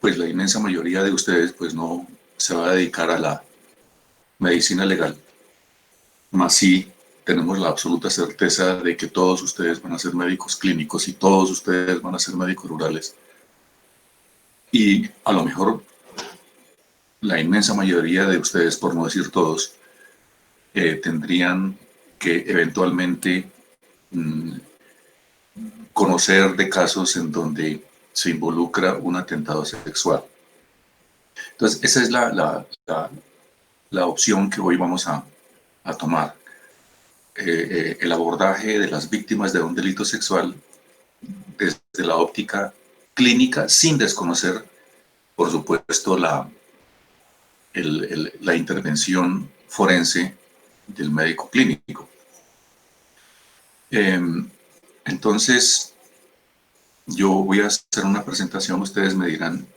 pues la inmensa mayoría de ustedes pues no se va a dedicar a la medicina legal, más sí tenemos la absoluta certeza de que todos ustedes van a ser médicos clínicos y todos ustedes van a ser médicos rurales. Y a lo mejor la inmensa mayoría de ustedes, por no decir todos, tendrían que eventualmente conocer de casos en donde se involucra un atentado sexual. Entonces, esa es la opción que hoy vamos a tomar. El abordaje de las víctimas de un delito sexual desde la óptica clínica, sin desconocer, por supuesto, la intervención forense del médico clínico. Entonces, yo voy a hacer una presentación, ustedes me dirán.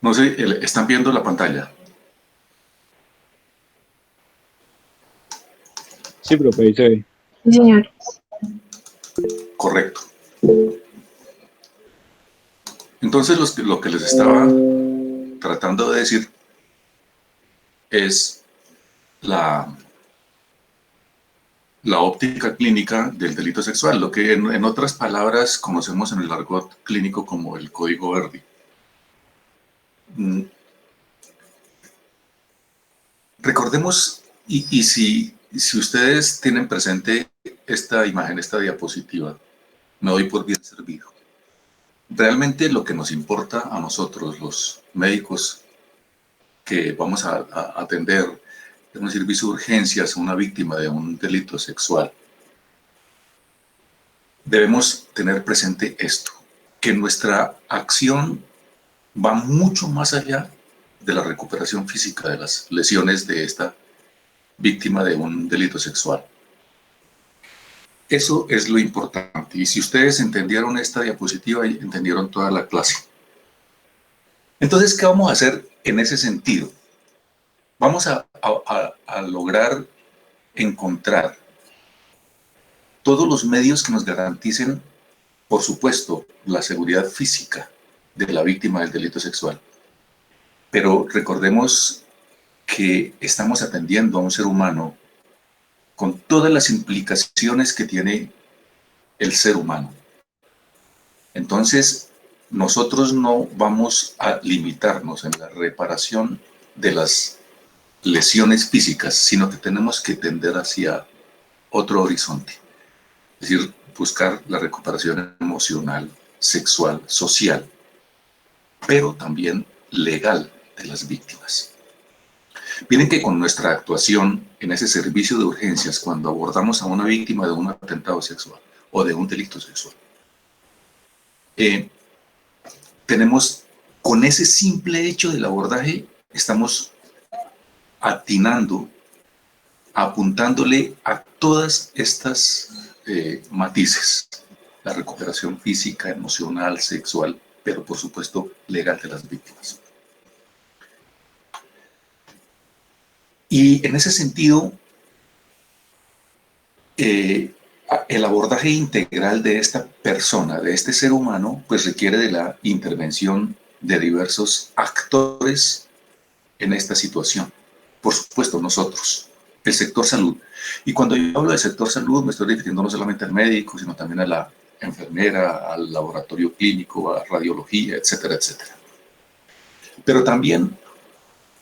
No sé, ¿están viendo la pantalla? Sí, profe, ahí se ve. Sí, señor. Correcto. Entonces, lo que les estaba tratando de decir es la óptica clínica del delito sexual, lo que en otras palabras conocemos en el argot clínico como el código Verdi. Recordemos, y si ustedes tienen presente esta imagen, esta diapositiva, me doy por bien servido. Realmente lo que nos importa a nosotros, los médicos que vamos a atender en un servicio de urgencias a una víctima de un delito sexual, debemos tener presente esto, que nuestra acción va mucho más allá de la recuperación física de las lesiones de esta víctima de un delito sexual. Eso es lo importante. Y si ustedes entendieron esta diapositiva, entendieron toda la clase. Entonces, ¿qué vamos a hacer en ese sentido? Vamos a lograr encontrar todos los medios que nos garanticen, por supuesto, la seguridad física de la víctima del delito sexual. Pero recordemos que estamos atendiendo a un ser humano con todas las implicaciones que tiene el ser humano. Entonces, nosotros no vamos a limitarnos en la reparación de las lesiones físicas, sino que tenemos que tender hacia otro horizonte. Es decir, buscar la recuperación emocional, sexual, social, pero también legal de las víctimas. Miren que con nuestra actuación en ese servicio de urgencias, cuando abordamos a una víctima de un atentado sexual o de un delito sexual, tenemos, con ese simple hecho del abordaje, estamos atinando, apuntándole a todas estas matices, la recuperación física, emocional, sexual, pero por supuesto legal de las víctimas. Y en ese sentido, el abordaje integral de esta persona, de este ser humano, pues requiere de la intervención de diversos actores en esta situación. Por supuesto, nosotros, el sector salud. Y cuando yo hablo del sector salud, me estoy refiriendo no solamente al médico, sino también a la enfermera, al laboratorio clínico, a radiología, etcétera, etcétera. Pero también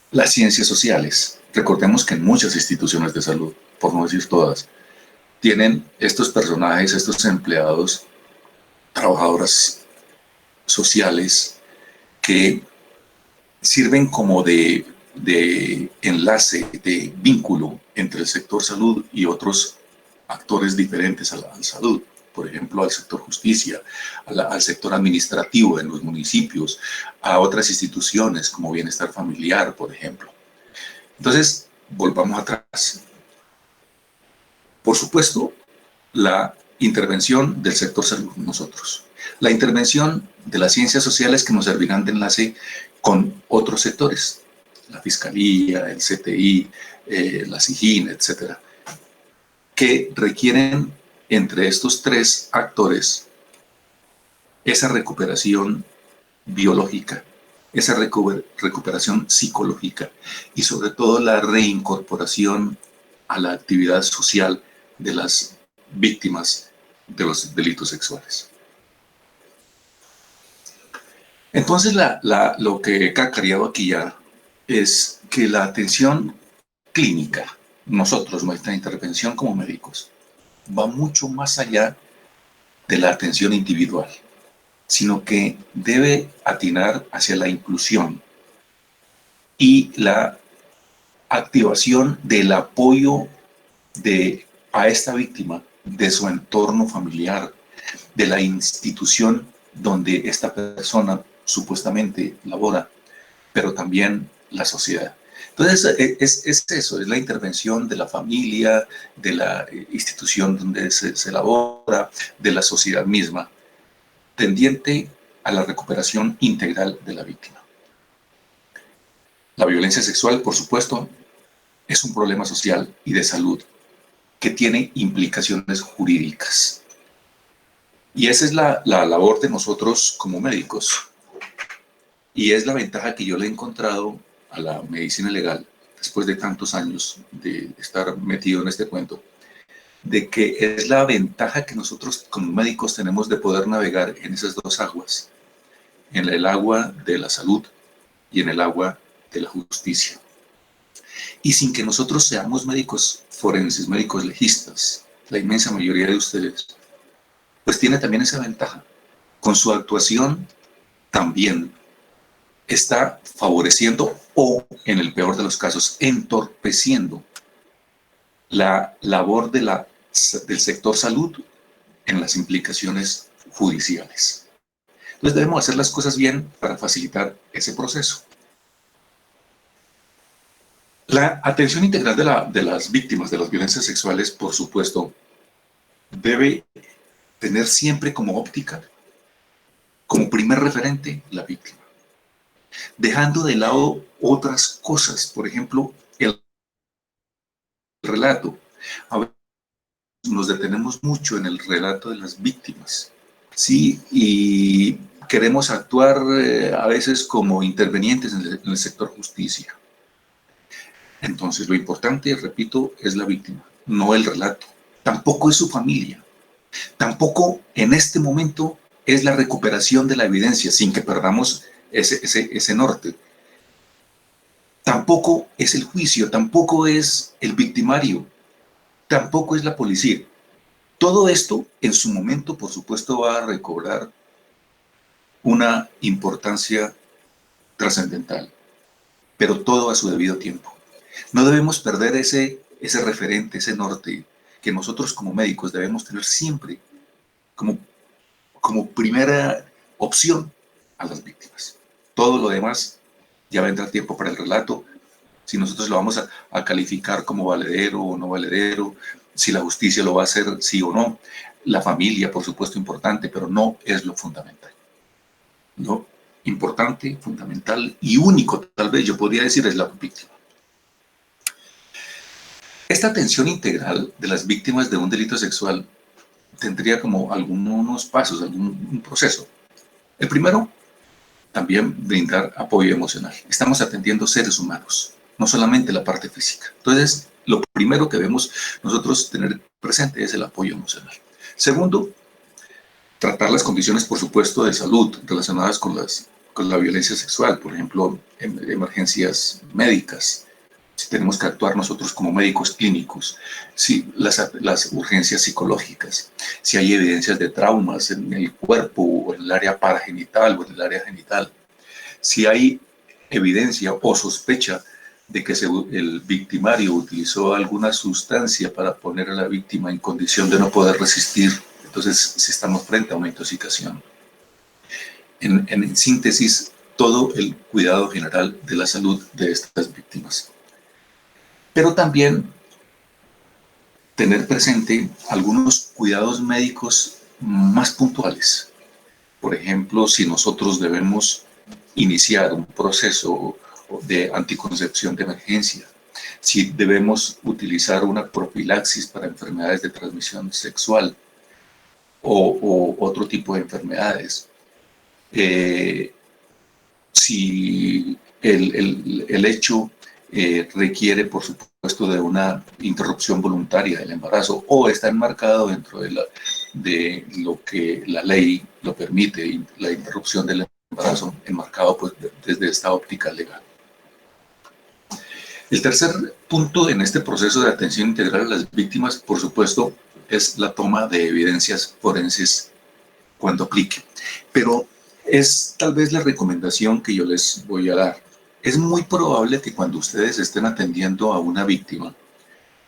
las ciencias sociales. Recordemos que en muchas instituciones de salud, por no decir todas, tienen estos personajes, estos empleados, trabajadoras sociales, que sirven como de enlace, de vínculo entre el sector salud y otros actores diferentes a la salud. Por ejemplo, al sector justicia, al sector administrativo en los municipios, a otras instituciones como bienestar familiar, por ejemplo. Entonces, volvamos atrás. Por supuesto, la intervención del sector salud nosotros. La intervención de las ciencias sociales que nos servirán de enlace con otros sectores, la Fiscalía, el CTI, la SIGIN, etcétera, que requieren entre estos tres actores esa recuperación biológica, esa recuperación psicológica y sobre todo la reincorporación a la actividad social de las víctimas de los delitos sexuales. Entonces, lo que he cacareado aquí ya es que la atención clínica, nosotros, nuestra intervención como médicos, va mucho más allá de la atención individual, sino que debe atinar hacia la inclusión y la activación del apoyo a esta víctima, de su entorno familiar, de la institución donde esta persona supuestamente labora, pero también la sociedad. Entonces, es eso, es la intervención de la familia, de la institución donde se labora, de la sociedad misma, tendiente a la recuperación integral de la víctima. La violencia sexual, por supuesto, es un problema social y de salud que tiene implicaciones jurídicas. Y esa es la labor de nosotros como médicos. Y es la ventaja que yo le he encontrado a la medicina legal, después de tantos años de estar metido en este cuento, de que es la ventaja que nosotros como médicos tenemos de poder navegar en esas dos aguas, en el agua de la salud y en el agua de la justicia. Y sin que nosotros seamos médicos forenses, médicos legistas, la inmensa mayoría de ustedes, pues tiene también esa ventaja. Con su actuación también está favoreciendo o, en el peor de los casos, entorpeciendo la labor del sector salud en las implicaciones judiciales. Entonces debemos hacer las cosas bien para facilitar ese proceso. La atención integral de las víctimas de las violencias sexuales, por supuesto, debe tener siempre como óptica, como primer referente, la víctima, dejando de lado otras cosas, por ejemplo, el relato. A veces nos detenemos mucho en el relato de las víctimas, ¿sí? Y queremos actuar a veces como intervenientes en el sector justicia. Entonces, lo importante, repito, es la víctima, no el relato. Tampoco es su familia. Tampoco en este momento es la recuperación de la evidencia sin que perdamos ese norte. Tampoco es el juicio, tampoco es el victimario, tampoco es la policía. Todo esto en su momento, por supuesto, va a recobrar una importancia trascendental, pero todo a su debido tiempo. No debemos perder ese referente, ese norte que nosotros como médicos debemos tener siempre como primera opción a las víctimas. Todo lo demás ya vendrá tiempo para el relato, si nosotros lo vamos a calificar como valedero o no valedero, si la justicia lo va a hacer sí o no. La familia, por supuesto, importante, pero no es lo fundamental. Lo importante, fundamental y único, tal vez yo podría decir, es la víctima. Esta atención integral de las víctimas de un delito sexual tendría como algunos pasos, algún proceso. El primero, también brindar apoyo emocional. Estamos atendiendo seres humanos, no solamente la parte física. Entonces, lo primero que debemos nosotros tener presente es el apoyo emocional. Segundo, tratar las condiciones, por supuesto, de salud relacionadas con la violencia sexual, por ejemplo, emergencias médicas, si tenemos que actuar nosotros como médicos clínicos, si las urgencias psicológicas, si hay evidencias de traumas en el cuerpo o en el área paragenital o en el área genital, si hay evidencia o sospecha de que el victimario utilizó alguna sustancia para poner a la víctima en condición de no poder resistir, entonces si estamos frente a una intoxicación. En síntesis, todo el cuidado general de la salud de estas víctimas. Pero también tener presente algunos cuidados médicos más puntuales. por ejemplo, si nosotros debemos iniciar un proceso de anticoncepción de emergencia, si debemos utilizar una profilaxis para enfermedades de transmisión sexual o otro tipo de enfermedades, si el hecho requiere, por supuesto, de una interrupción voluntaria del embarazo o está enmarcado dentro de lo que la ley lo permite, la interrupción del embarazo, enmarcado pues, desde esta óptica legal. El tercer punto en este proceso de atención integral a las víctimas, por supuesto, es la toma de evidencias forenses cuando aplique. Pero es tal vez la recomendación que yo les voy a dar. Es muy probable que cuando ustedes estén atendiendo a una víctima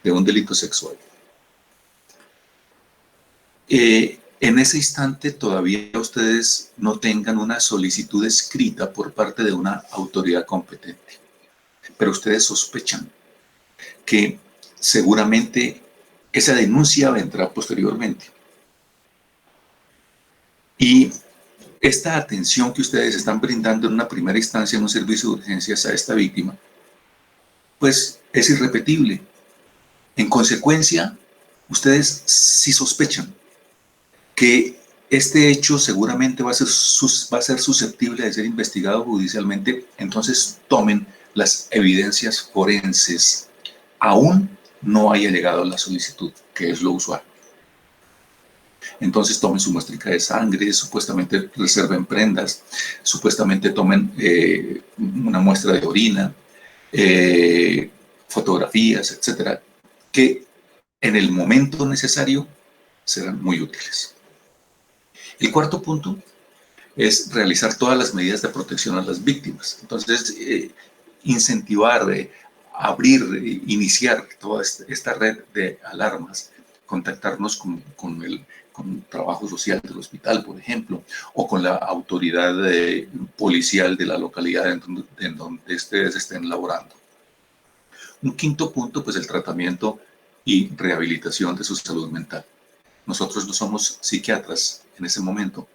de un delito sexual, en ese instante todavía ustedes no tengan una solicitud escrita por parte de una autoridad competente, pero ustedes sospechan que seguramente esa denuncia vendrá posteriormente. Y esta atención que ustedes están brindando en una primera instancia en un servicio de urgencias a esta víctima, pues es irrepetible. En consecuencia, ustedes sí sospechan que este hecho seguramente va a ser susceptible de ser investigado judicialmente, entonces tomen las evidencias forenses. Aún no haya llegado la solicitud, que es lo usual. Entonces tomen su muestrica de sangre, supuestamente reserven prendas, supuestamente tomen una muestra de orina, fotografías, etcétera, que en el momento necesario serán muy útiles. El cuarto punto es realizar todas las medidas de protección a las víctimas. Entonces, incentivar, abrir, iniciar toda esta red de alarmas, contactarnos con el trabajo social del hospital, por ejemplo, o con la autoridad policial de la localidad en donde ustedes estén laborando. Un quinto punto, pues el tratamiento y rehabilitación de su salud mental. Nosotros no somos psiquiatras en ese momento,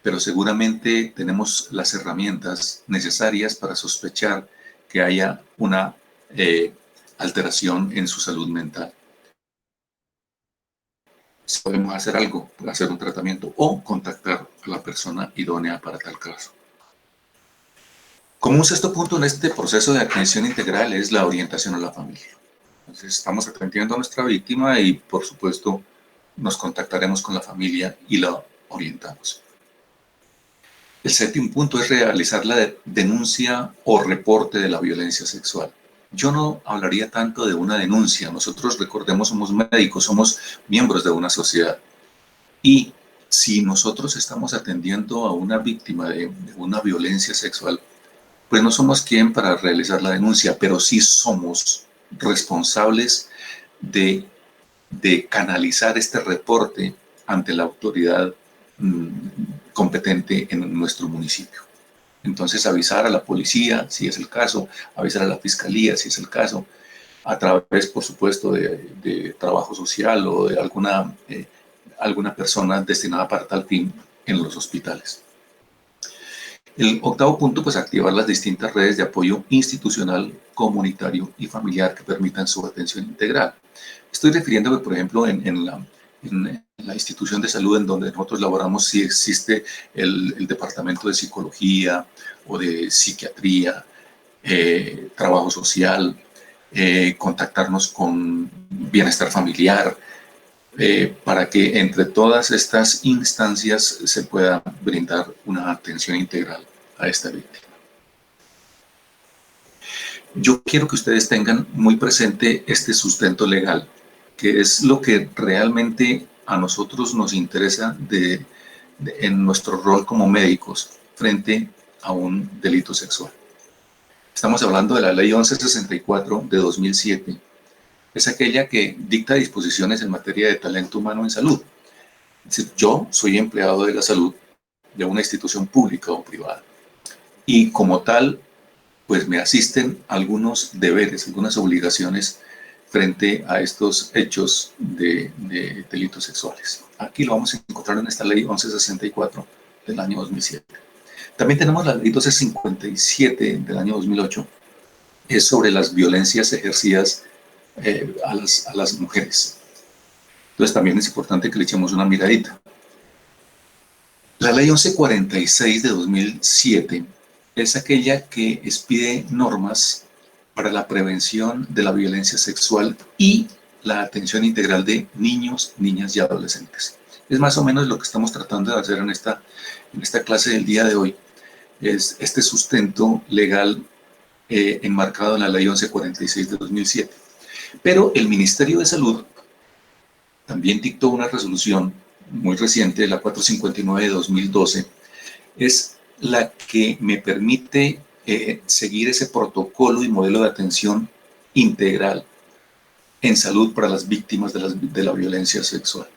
pero seguramente tenemos las herramientas necesarias para sospechar que haya una alteración en su salud mental. Podemos hacer algo, hacer un tratamiento o contactar a la persona idónea para tal caso. Como un sexto punto en este proceso de atención integral es la orientación a la familia. Entonces estamos atendiendo a nuestra víctima y por supuesto nos contactaremos con la familia y la orientamos. El séptimo punto es realizar la denuncia o reporte de la violencia sexual. Yo no hablaría tanto de una denuncia. Nosotros, recordemos, somos médicos, somos miembros de una sociedad. Y si nosotros estamos atendiendo a una víctima de una violencia sexual, pues no somos quien para realizar la denuncia, pero sí somos responsables de canalizar este reporte ante la autoridad competente en nuestro municipio. Entonces avisar a la policía si es el caso, avisar a la fiscalía si es el caso, a través por supuesto de trabajo social o de alguna persona destinada para tal fin en los hospitales. El octavo punto, pues activar las distintas redes de apoyo institucional, comunitario y familiar que permitan su atención integral. Estoy refiriéndome, por ejemplo, en la institución de salud en donde nosotros laboramos, si existe el departamento de psicología o de psiquiatría, trabajo social, contactarnos con bienestar familiar, para que entre todas estas instancias se pueda brindar una atención integral a esta víctima. Yo quiero que ustedes tengan muy presente este sustento legal, que es lo que realmente a nosotros nos interesa en nuestro rol como médicos frente a un delito sexual. Estamos hablando de la Ley 1164 de 2007. Es aquella que dicta disposiciones en materia de talento humano en salud. Es decir, yo soy empleado de la salud de una institución pública o privada y como tal, pues me asisten algunos deberes, algunas obligaciones frente a estos hechos de delitos sexuales. Aquí lo vamos a encontrar en esta ley 1164 del año 2007. También tenemos la ley 1257 del año 2008, es sobre las violencias ejercidas a las mujeres. Entonces también es importante que le echemos una miradita. La ley 1146 de 2007 es aquella que expide normas para la prevención de la violencia sexual y la atención integral de niños, niñas y adolescentes. Es más o menos lo que estamos tratando de hacer en esta clase del día de hoy. Es este sustento legal enmarcado en la ley 1146 de 2007. Pero el Ministerio de Salud también dictó una resolución muy reciente, la 459 de 2012, es la que me permite seguir ese protocolo y modelo de atención integral en salud para las víctimas de la violencia sexual.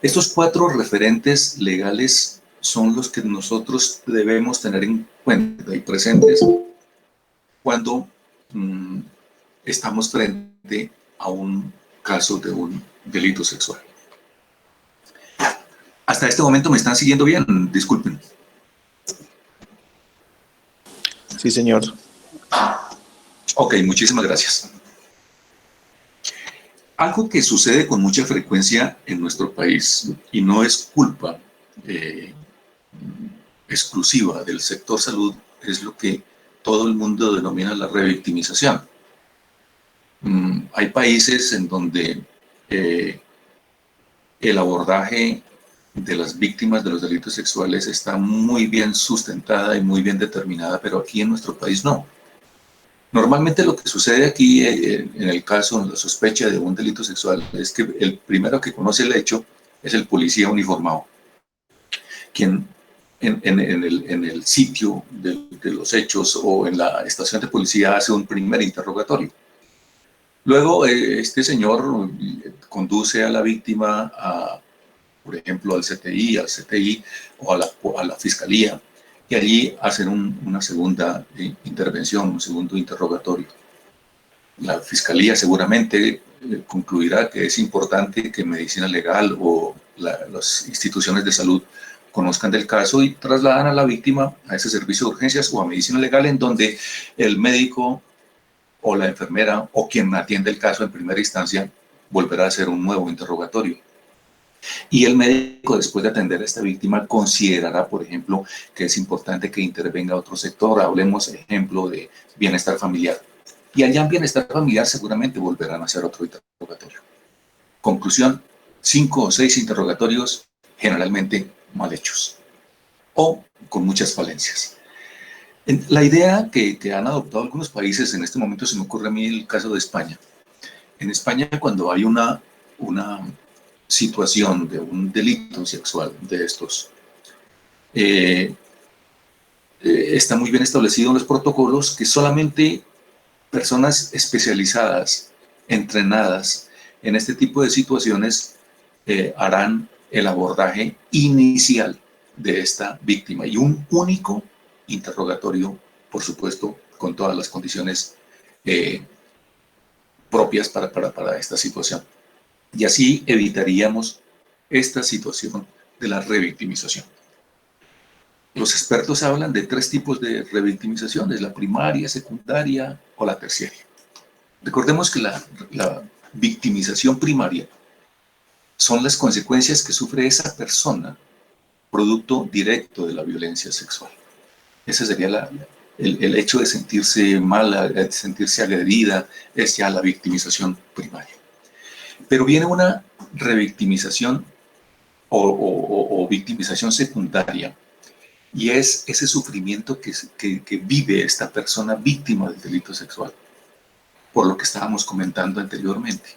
Estos 4 referentes legales son los que nosotros debemos tener en cuenta y presentes cuando estamos frente a un caso de un delito sexual. Hasta este momento me están siguiendo bien, disculpen. Sí, señor. Ok, muchísimas gracias. Algo que sucede con mucha frecuencia en nuestro país, y no es culpa exclusiva del sector salud, es lo que todo el mundo denomina la revictimización. Hay países en donde el abordaje de las víctimas de los delitos sexuales está muy bien sustentada y muy bien determinada, pero aquí en nuestro país no. Normalmente lo que sucede aquí en el caso, en la sospecha de un delito sexual, es que el primero que conoce el hecho es el policía uniformado, quien en el sitio de los hechos o en la estación de policía hace un primer interrogatorio. Luego este señor conduce a la víctima por ejemplo, al CTI o a la fiscalía, y allí hacen una segunda intervención, un segundo interrogatorio. La fiscalía seguramente concluirá que es importante que medicina legal o las instituciones de salud conozcan del caso y trasladan a la víctima a ese servicio de urgencias o a medicina legal, en donde el médico o la enfermera o quien atiende el caso en primera instancia volverá a hacer un nuevo interrogatorio. Y el médico, después de atender a esta víctima, considerará, por ejemplo, que es importante que intervenga otro sector. Hablemos, ejemplo, de bienestar familiar. Y allá en bienestar familiar seguramente volverán a hacer otro interrogatorio. Conclusión, 5 o 6 interrogatorios generalmente mal hechos o con muchas falencias. La idea que han adoptado algunos países, en este momento se me ocurre a mí el caso de España. En España, cuando hay una situación de un delito sexual de estos, está muy bien establecido en los protocolos que solamente personas especializadas, entrenadas en este tipo de situaciones, harán el abordaje inicial de esta víctima y un único interrogatorio, por supuesto, con todas las condiciones propias para esta situación. Y así evitaríamos esta situación de la revictimización. Los expertos hablan de 3 tipos de revictimizaciones: la primaria, secundaria o la terciaria. Recordemos que la victimización primaria son las consecuencias que sufre esa persona producto directo de la violencia sexual. Ese sería el hecho de sentirse mala, de sentirse agredida, es ya la victimización primaria. Pero viene una revictimización o victimización secundaria, y es ese sufrimiento que vive esta persona víctima del delito sexual, por lo que estábamos comentando anteriormente.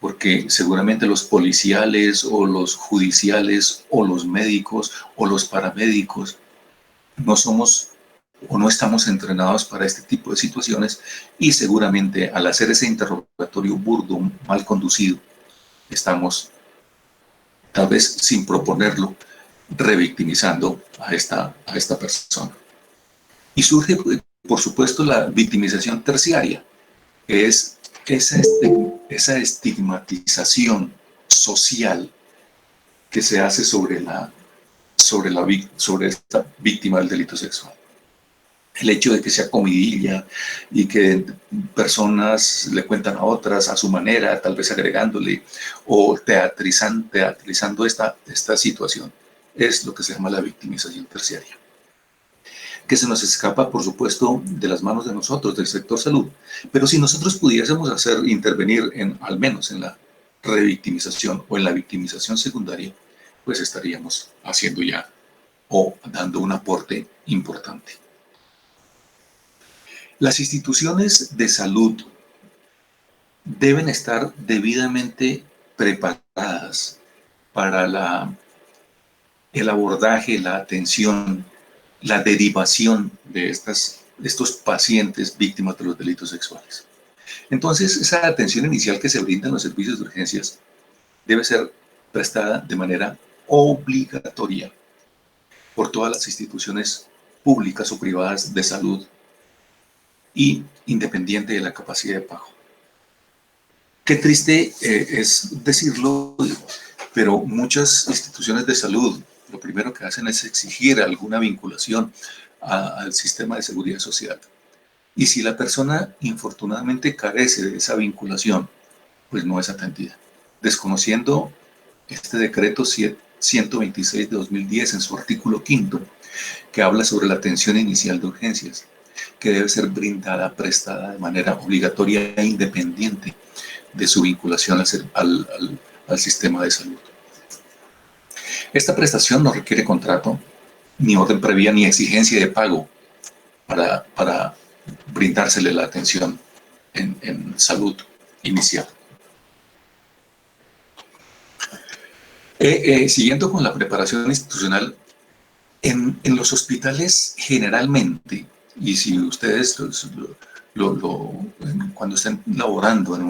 Porque seguramente los policiales o los judiciales o los médicos o los paramédicos no somos o no estamos entrenados para este tipo de situaciones, y seguramente al hacer ese interrogatorio burdo, mal conducido, estamos, tal vez sin proponerlo, revictimizando a esta persona. Y surge, por supuesto, la victimización terciaria, que es esa estigmatización social que se hace sobre sobre esta víctima del delito sexual. El hecho de que sea comidilla y que personas le cuentan a otras a su manera, tal vez agregándole o teatrizando esta situación, es lo que se llama la victimización terciaria, que se nos escapa, por supuesto, de las manos de nosotros, del sector salud. Pero si nosotros pudiésemos intervenir al menos en la revictimización o en la victimización secundaria, pues estaríamos haciendo ya o dando un aporte importante. Las instituciones de salud deben estar debidamente preparadas para el abordaje, la atención, la derivación de estos pacientes víctimas de los delitos sexuales. Entonces, esa atención inicial que se brinda en los servicios de urgencias debe ser prestada de manera obligatoria por todas las instituciones públicas o privadas de salud y independiente de la capacidad de pago. Qué triste es decirlo, pero muchas instituciones de salud lo primero que hacen es exigir alguna vinculación al sistema de seguridad social. Y si la persona infortunadamente carece de esa vinculación, pues no es atendida. Desconociendo este decreto 126 de 2010 en su artículo 5, que habla sobre la atención inicial de urgencias, que debe ser brindada, prestada de manera obligatoria e independiente de su vinculación al sistema de salud. Esta prestación no requiere contrato, ni orden previa, ni exigencia de pago para brindársele la atención en salud inicial. Siguiendo con la preparación institucional, en los hospitales generalmente, y si ustedes cuando estén laborando en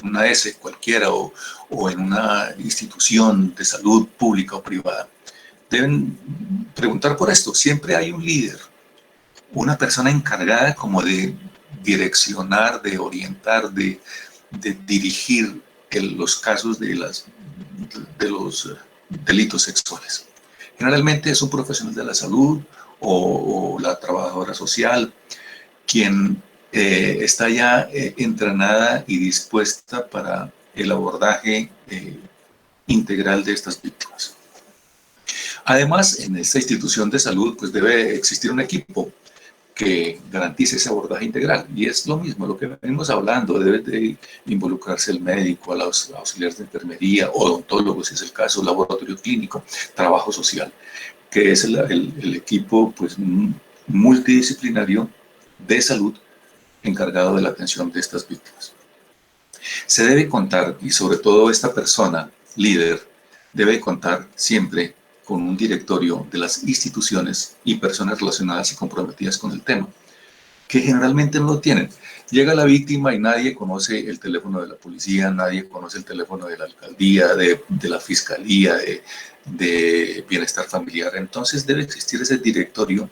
una ESE cualquiera o en una institución de salud pública o privada, deben preguntar por esto. Siempre hay un líder, una persona encargada como de direccionar, de orientar, de dirigir los casos de los delitos sexuales. Generalmente es un profesional de la salud o la trabajadora social quien está ya entrenada y dispuesta para el abordaje integral de estas víctimas. Además, en esta institución de salud pues debe existir un equipo que garantice ese abordaje integral. Y es lo mismo, lo que venimos hablando, debe de involucrarse el médico, los auxiliares de enfermería, odontólogos, si es el caso, laboratorio clínico, trabajo social, que es el equipo pues, multidisciplinario de salud encargado de la atención de estas víctimas. Se debe contar, y sobre todo esta persona, líder, debe contar siempre con un directorio de las instituciones y personas relacionadas y comprometidas con el tema, que generalmente no lo tienen. Llega la víctima y nadie conoce el teléfono de la policía, nadie conoce el teléfono de la alcaldía, de la fiscalía, de bienestar familiar. Entonces debe existir ese directorio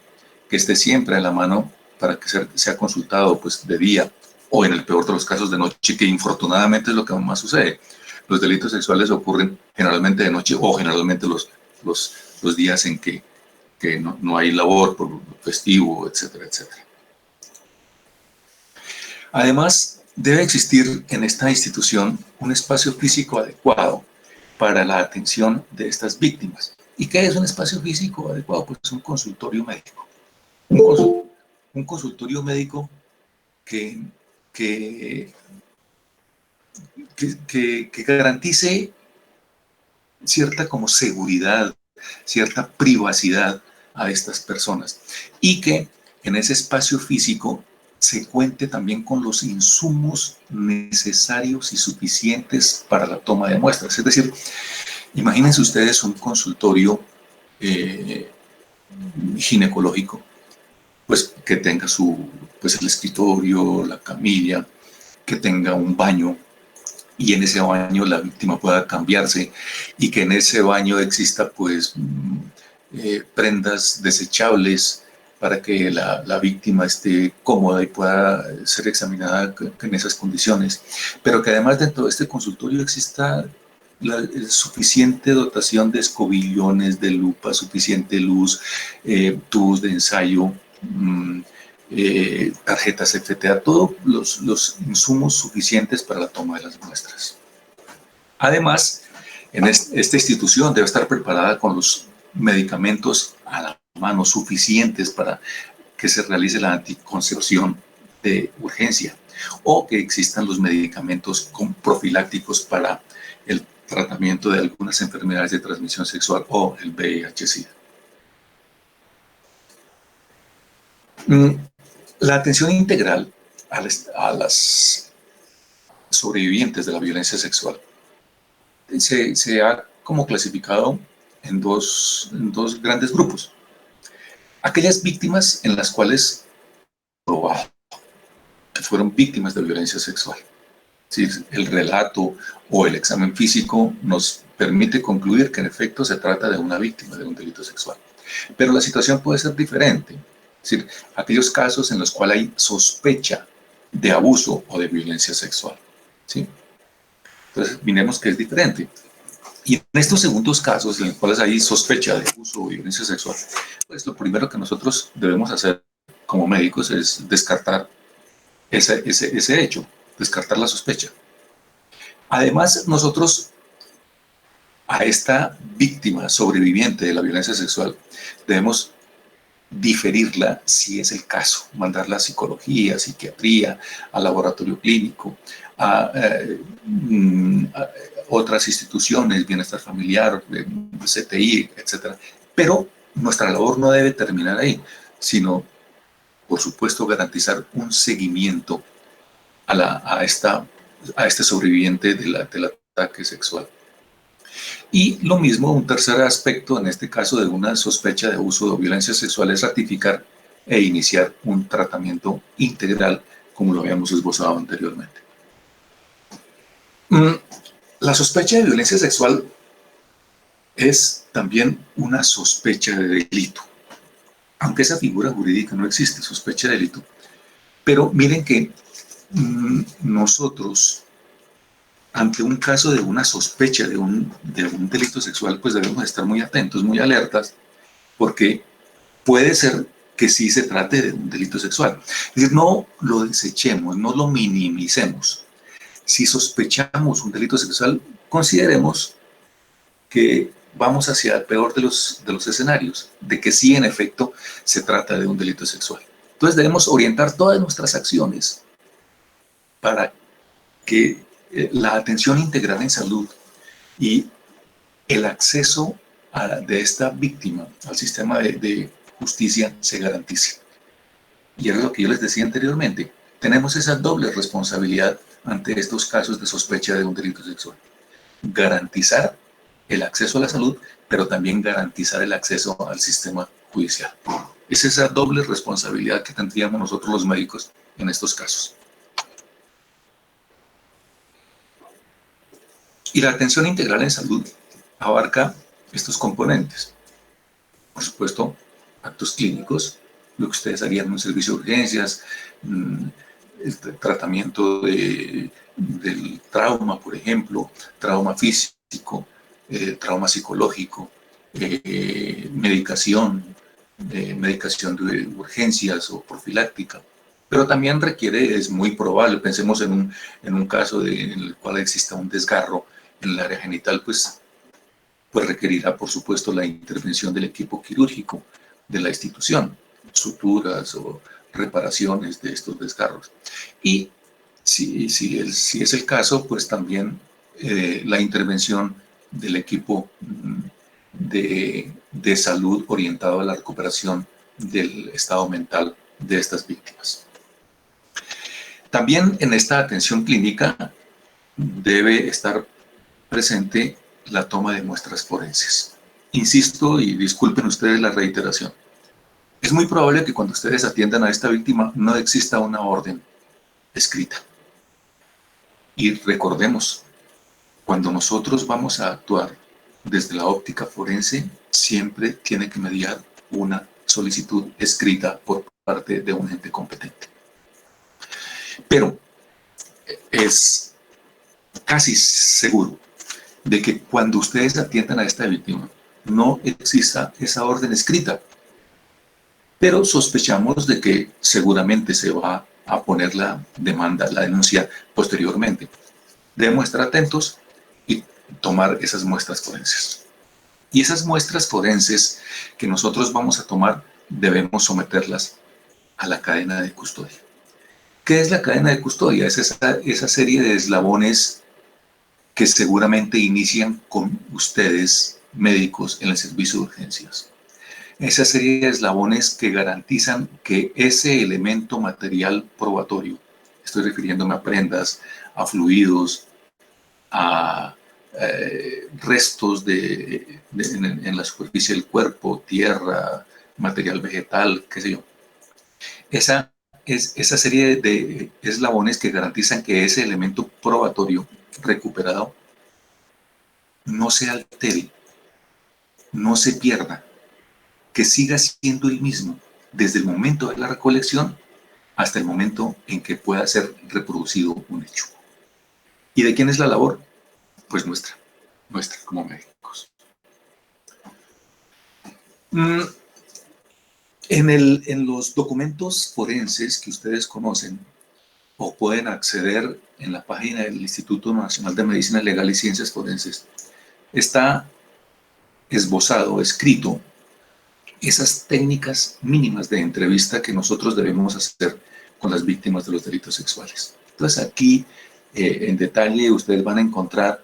que esté siempre a la mano para que sea consultado pues, de día o en el peor de los casos de noche, que infortunadamente es lo que más sucede. Los delitos sexuales ocurren generalmente de noche o generalmente los días en que no hay labor por festivo, etcétera, etcétera. Además, debe existir en esta institución un espacio físico adecuado para la atención de estas víctimas. ¿Y qué es un espacio físico adecuado? Pues un consultorio médico. Un consultorio médico que garantice cierta como seguridad, cierta privacidad a estas personas y que en ese espacio físico se cuente también con los insumos necesarios y suficientes para la toma de muestras. Es decir, imagínense ustedes un consultorio ginecológico, pues que tenga el escritorio, la camilla, que tenga un baño, y en ese baño la víctima pueda cambiarse y que en ese baño exista pues prendas desechables para que la víctima esté cómoda y pueda ser examinada en esas condiciones, pero que además dentro de este consultorio exista suficiente dotación de escobillones, de lupa, suficiente luz, tubos de ensayo, tarjetas FTA, todos los insumos suficientes para la toma de las muestras. Además, esta institución debe estar preparada con los medicamentos a la mano suficientes para que se realice la anticoncepción de urgencia o que existan los medicamentos profilácticos para el tratamiento de algunas enfermedades de transmisión sexual o el VIH-Sida. La atención integral a las sobrevivientes de la violencia sexual se ha como clasificado en dos grandes grupos. Aquellas víctimas en las cuales fueron víctimas de violencia sexual. Si el relato o el examen físico nos permite concluir que en efecto se trata de una víctima de un delito sexual. Pero la situación puede ser diferente. Es decir, aquellos casos en los cuales hay sospecha de abuso o de violencia sexual. ¿Sí? Entonces, miremos que es diferente. Y en estos segundos casos en los cuales hay sospecha de abuso o violencia sexual, pues lo primero que nosotros debemos hacer como médicos es descartar ese hecho, descartar la sospecha. Además, nosotros a esta víctima sobreviviente de la violencia sexual debemos diferirla si es el caso, mandarla a psicología, psiquiatría, al laboratorio clínico, a otras instituciones, bienestar familiar, CTI, etc. Pero nuestra labor no debe terminar ahí, sino, por supuesto, garantizar un seguimiento a este sobreviviente del ataque sexual. Y lo mismo, un tercer aspecto, en este caso de una sospecha de abuso o violencia sexual, es ratificar e iniciar un tratamiento integral, como lo habíamos esbozado anteriormente. La sospecha de violencia sexual es también una sospecha de delito, aunque esa figura jurídica no existe, sospecha de delito. Pero miren que nosotros, ante un caso de una sospecha de un delito sexual, pues debemos estar muy atentos, muy alertas, porque puede ser que sí se trate de un delito sexual. Es decir, no lo desechemos, no lo minimicemos. Si sospechamos un delito sexual, consideremos que vamos hacia el peor de los escenarios, de que sí, en efecto, se trata de un delito sexual. Entonces debemos orientar todas nuestras acciones para que la atención integral en salud y el acceso de esta víctima al sistema de justicia se garantice. Y era lo que yo les decía anteriormente. Tenemos esa doble responsabilidad ante estos casos de sospecha de un delito sexual. Garantizar el acceso a la salud, pero también garantizar el acceso al sistema judicial. Es esa doble responsabilidad que tendríamos nosotros los médicos en estos casos. Y la atención integral en salud abarca estos componentes. Por supuesto, actos clínicos, lo que ustedes harían en un servicio de urgencias, el tratamiento del trauma, por ejemplo, trauma físico, trauma psicológico, medicación de urgencias o profiláctica. Pero también requiere, es muy probable, pensemos en un caso en el cual exista un desgarro en el área genital, pues requerirá, por supuesto, la intervención del equipo quirúrgico de la institución, suturas o reparaciones de estos desgarros. Y si es el caso, pues también la intervención del equipo de salud orientado a la recuperación del estado mental de estas víctimas. También en esta atención clínica debe estar presente la toma de muestras forenses. Insisto, y disculpen ustedes la reiteración, es muy probable que cuando ustedes atiendan a esta víctima no exista una orden escrita. Y recordemos, cuando nosotros vamos a actuar desde la óptica forense, siempre tiene que mediar una solicitud escrita por parte de un ente competente. Pero es casi seguro de que cuando ustedes atiendan a esta víctima, no exista esa orden escrita, pero sospechamos de que seguramente se va a poner la demanda, la denuncia posteriormente. Debemos estar atentos y tomar esas muestras forenses. Y esas muestras forenses que nosotros vamos a tomar, debemos someterlas a la cadena de custodia. ¿Qué es la cadena de custodia? Es esa serie de eslabones que seguramente inician con ustedes, médicos, en el servicio de urgencias. Esa serie de eslabones que garantizan que ese elemento material probatorio, estoy refiriéndome a prendas, a fluidos, a restos en la superficie del cuerpo, tierra, material vegetal, qué sé yo. Esa serie de eslabones que garantizan que ese elemento probatorio recuperado no se altere, no se pierda, que siga siendo el mismo desde el momento de la recolección hasta el momento en que pueda ser reproducido un hecho. ¿Y de quién es la labor? Pues nuestra como médicos. En los documentos forenses que ustedes conocen o pueden acceder en la página del Instituto Nacional de Medicina Legal y Ciencias Forenses, está esbozado, escrito, esas técnicas mínimas de entrevista que nosotros debemos hacer con las víctimas de los delitos sexuales. Entonces aquí, en detalle, ustedes van a encontrar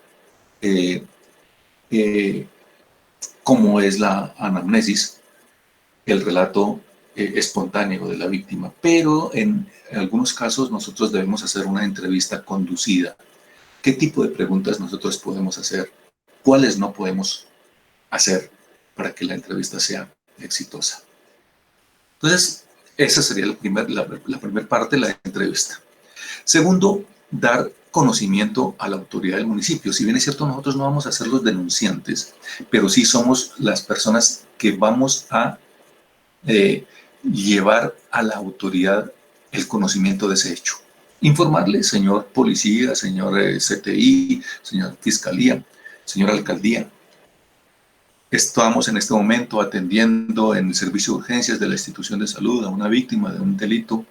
cómo es la anamnesis, el relato espontáneo de la víctima, pero en algunos casos nosotros debemos hacer una entrevista conducida. ¿Qué tipo de preguntas nosotros podemos hacer? ¿Cuáles no podemos hacer para que la entrevista sea exitosa? Entonces, esa sería la primera parte de la entrevista. Segundo, dar conocimiento a la autoridad del municipio. Si bien es cierto, nosotros no vamos a ser los denunciantes, pero sí somos las personas que vamos a llevar a la autoridad el conocimiento de ese hecho. Informarle, señor policía, señor CTI, señor fiscalía, señor alcaldía. Estamos en este momento atendiendo en el servicio de urgencias de la institución de salud a una víctima de un delito,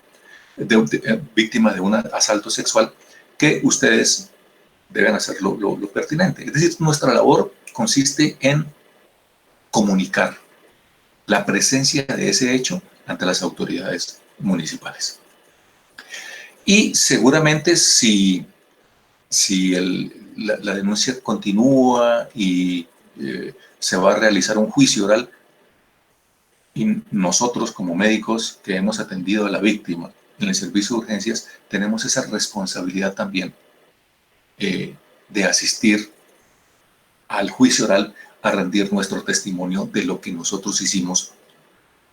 víctima de un asalto sexual, que ustedes deben hacer lo pertinente. Es decir, nuestra labor consiste en comunicar la presencia de ese hecho ante las autoridades municipales. Y seguramente si la denuncia continúa y se va a realizar un juicio oral, y nosotros como médicos que hemos atendido a la víctima en el servicio de urgencias, tenemos esa responsabilidad también de asistir al juicio oral a rendir nuestro testimonio de lo que nosotros hicimos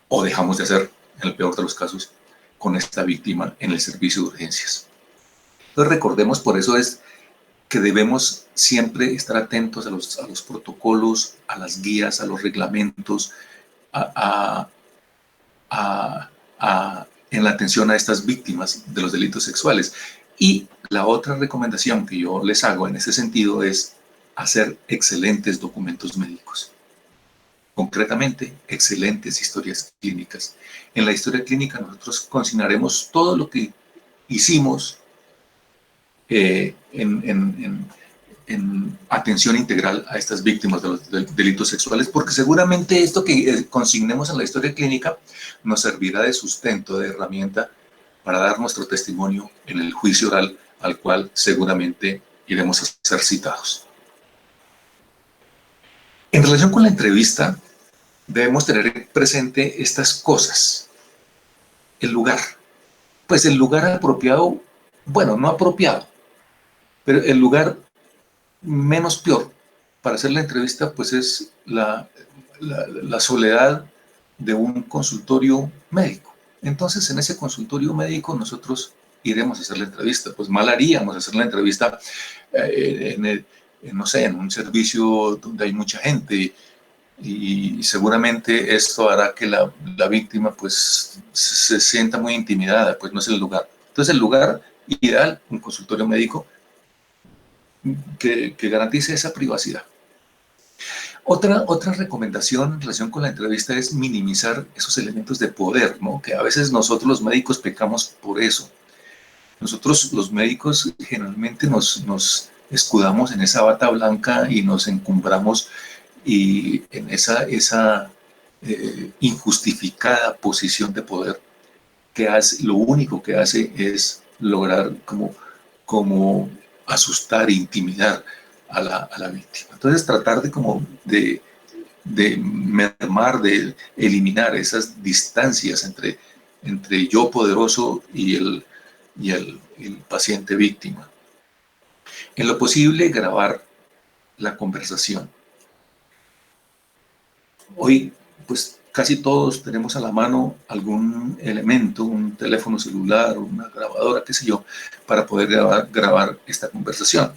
o dejamos de hacer, en el peor de los casos, con esta víctima en el servicio de urgencias. Entonces recordemos, por eso es que debemos siempre estar atentos a los protocolos, a las guías, a los reglamentos, en la atención a estas víctimas de los delitos sexuales. Y la otra recomendación que yo les hago en ese sentido es hacer excelentes documentos médicos. Concretamente, excelentes historias clínicas. En la historia clínica nosotros consignaremos todo lo que hicimos en atención integral a estas víctimas de los delitos sexuales, porque seguramente esto que consignemos en la historia clínica nos servirá de sustento, de herramienta para dar nuestro testimonio en el juicio oral al cual seguramente iremos a ser citados. En relación con la entrevista, debemos tener presente estas cosas. El lugar. Pues el lugar apropiado, bueno, no apropiado, pero el lugar menos peor para hacer la entrevista, pues es la soledad de un consultorio médico. Entonces, en ese consultorio médico nosotros iremos a hacer la entrevista. Pues mal haríamos hacer la entrevista no sé, en un servicio donde hay mucha gente y seguramente esto hará que la víctima pues se sienta muy intimidada, pues no es el lugar. Entonces, el lugar ideal, un consultorio médico, que garantice esa privacidad. Otra recomendación en relación con la entrevista es minimizar esos elementos de poder, ¿no? Que a veces nosotros los médicos pecamos por eso. Nosotros los médicos generalmente nos escudamos en esa bata blanca y nos encumbramos y en esa injustificada posición de poder que hace, lo único que hace es lograr como asustar e intimidar a la víctima. Entonces tratar de mermar, de eliminar esas distancias entre yo poderoso y el paciente víctima. En lo posible, grabar la conversación. Hoy, pues casi todos tenemos a la mano algún elemento, un teléfono celular, una grabadora, qué sé yo, para poder grabar esta conversación.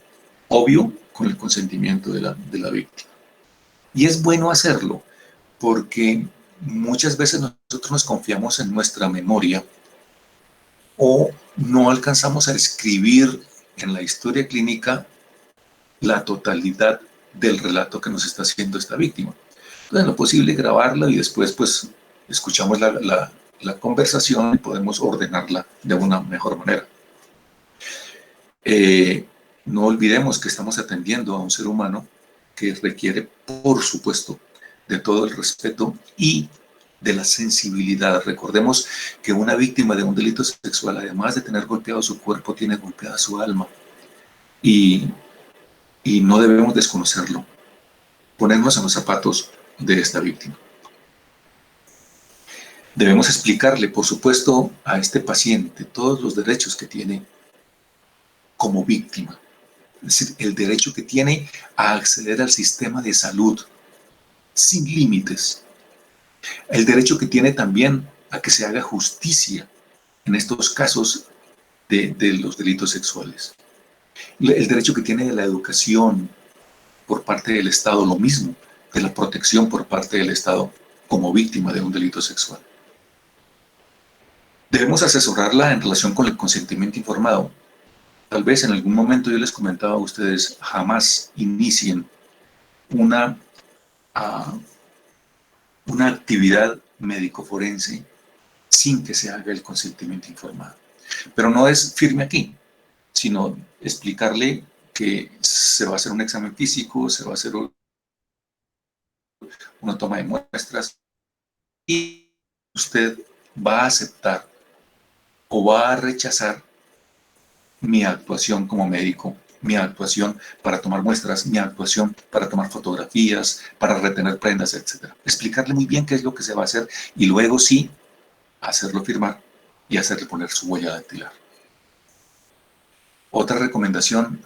Obvio, con el consentimiento de la víctima. Y es bueno hacerlo porque muchas veces nosotros nos confiamos en nuestra memoria o no alcanzamos a escribir en la historia clínica la totalidad del relato que nos está haciendo esta víctima. Entonces, en lo posible, grabarla y después, pues, escuchamos la conversación y podemos ordenarla de una mejor manera. No olvidemos que estamos atendiendo a un ser humano que requiere, por supuesto, de todo el respeto y de la sensibilidad. Recordemos que una víctima de un delito sexual, además de tener golpeado su cuerpo, tiene golpeada su alma. Y no debemos desconocerlo. Ponernos en los zapatos de esta víctima. Debemos explicarle, por supuesto, a este paciente todos los derechos que tiene como víctima. Es decir, el derecho que tiene a acceder al sistema de salud sin límites. El derecho que tiene también a que se haga justicia en estos casos de los delitos sexuales. El derecho que tiene de la educación por parte del Estado, lo mismo, de la protección por parte del Estado como víctima de un delito sexual. Debemos asesorarla en relación con el consentimiento informado. Tal vez en algún momento yo les comentaba a ustedes, jamás inicien una actividad médico-forense sin que se haga el consentimiento informado. Pero no es firme aquí, sino explicarle que se va a hacer un examen físico, se va a hacer una toma de muestras y usted va a aceptar o va a rechazar mi actuación como médico, mi actuación para tomar muestras, mi actuación para tomar fotografías, para retener prendas, etc. Explicarle muy bien qué es lo que se va a hacer y luego sí hacerlo firmar y hacerle poner su huella dactilar. Otra recomendación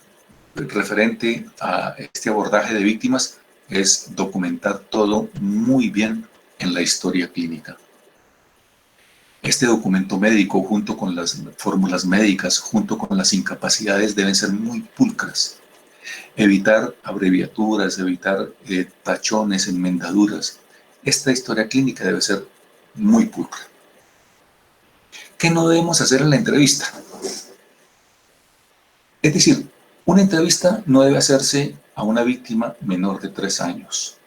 referente a este abordaje de víctimas es documentar todo muy bien en la historia clínica. Este documento médico, junto con las fórmulas médicas, junto con las incapacidades, deben ser muy pulcras. Evitar abreviaturas, evitar tachones, enmendaduras. Esta historia clínica debe ser muy pulcra. ¿Qué no debemos hacer en la entrevista? Es decir, una entrevista no debe hacerse a una víctima menor de 3 años.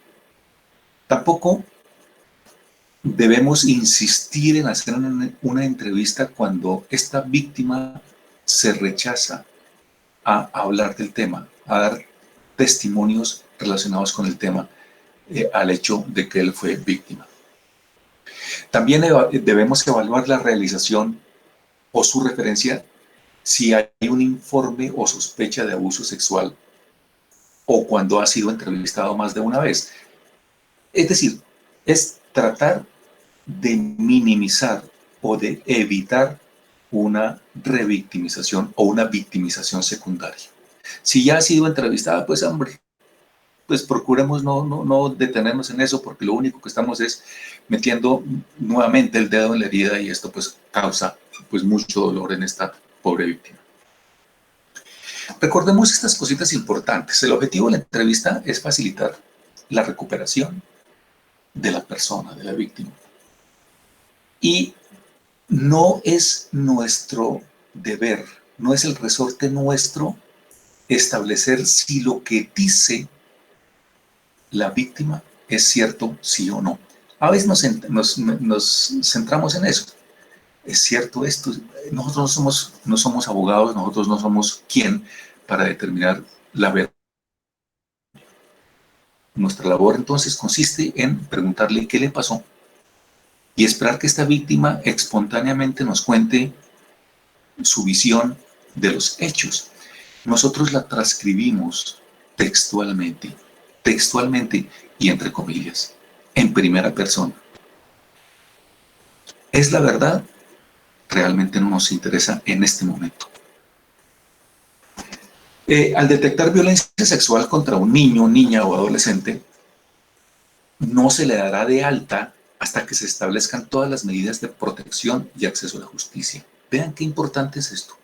Tampoco debemos insistir en hacer una entrevista cuando esta víctima se rechaza a hablar del tema, a dar testimonios relacionados con el tema, al hecho de que él fue víctima. También debemos evaluar la realización o su referencia si hay un informe o sospecha de abuso sexual o cuando ha sido entrevistado más de una vez. Es decir, es tratar de minimizar o de evitar una revictimización o una victimización secundaria. Si ya ha sido entrevistada, pues hombre, pues procuremos no detenernos en eso, porque lo único que estamos es metiendo nuevamente el dedo en la herida y esto pues causa pues mucho dolor en esta pobre víctima. Recordemos estas cositas importantes. El objetivo de la entrevista es facilitar la recuperación de la persona, de la víctima. Y no es nuestro deber, no es el resorte nuestro establecer si lo que dice la víctima es cierto, sí o no. A veces nos centramos en eso. ¿Es cierto esto? Nosotros no somos abogados, nosotros no somos quien para determinar la verdad. Nuestra labor entonces consiste en preguntarle qué le pasó y esperar que esta víctima espontáneamente nos cuente su visión de los hechos. Nosotros la transcribimos textualmente, textualmente y entre comillas, en primera persona. ¿Es la verdad? Realmente no nos interesa en este momento. Al detectar violencia sexual contra un niño, niña o adolescente, no se le dará de alta hasta que se establezcan todas las medidas de protección y acceso a la justicia. Vean qué importante es esto.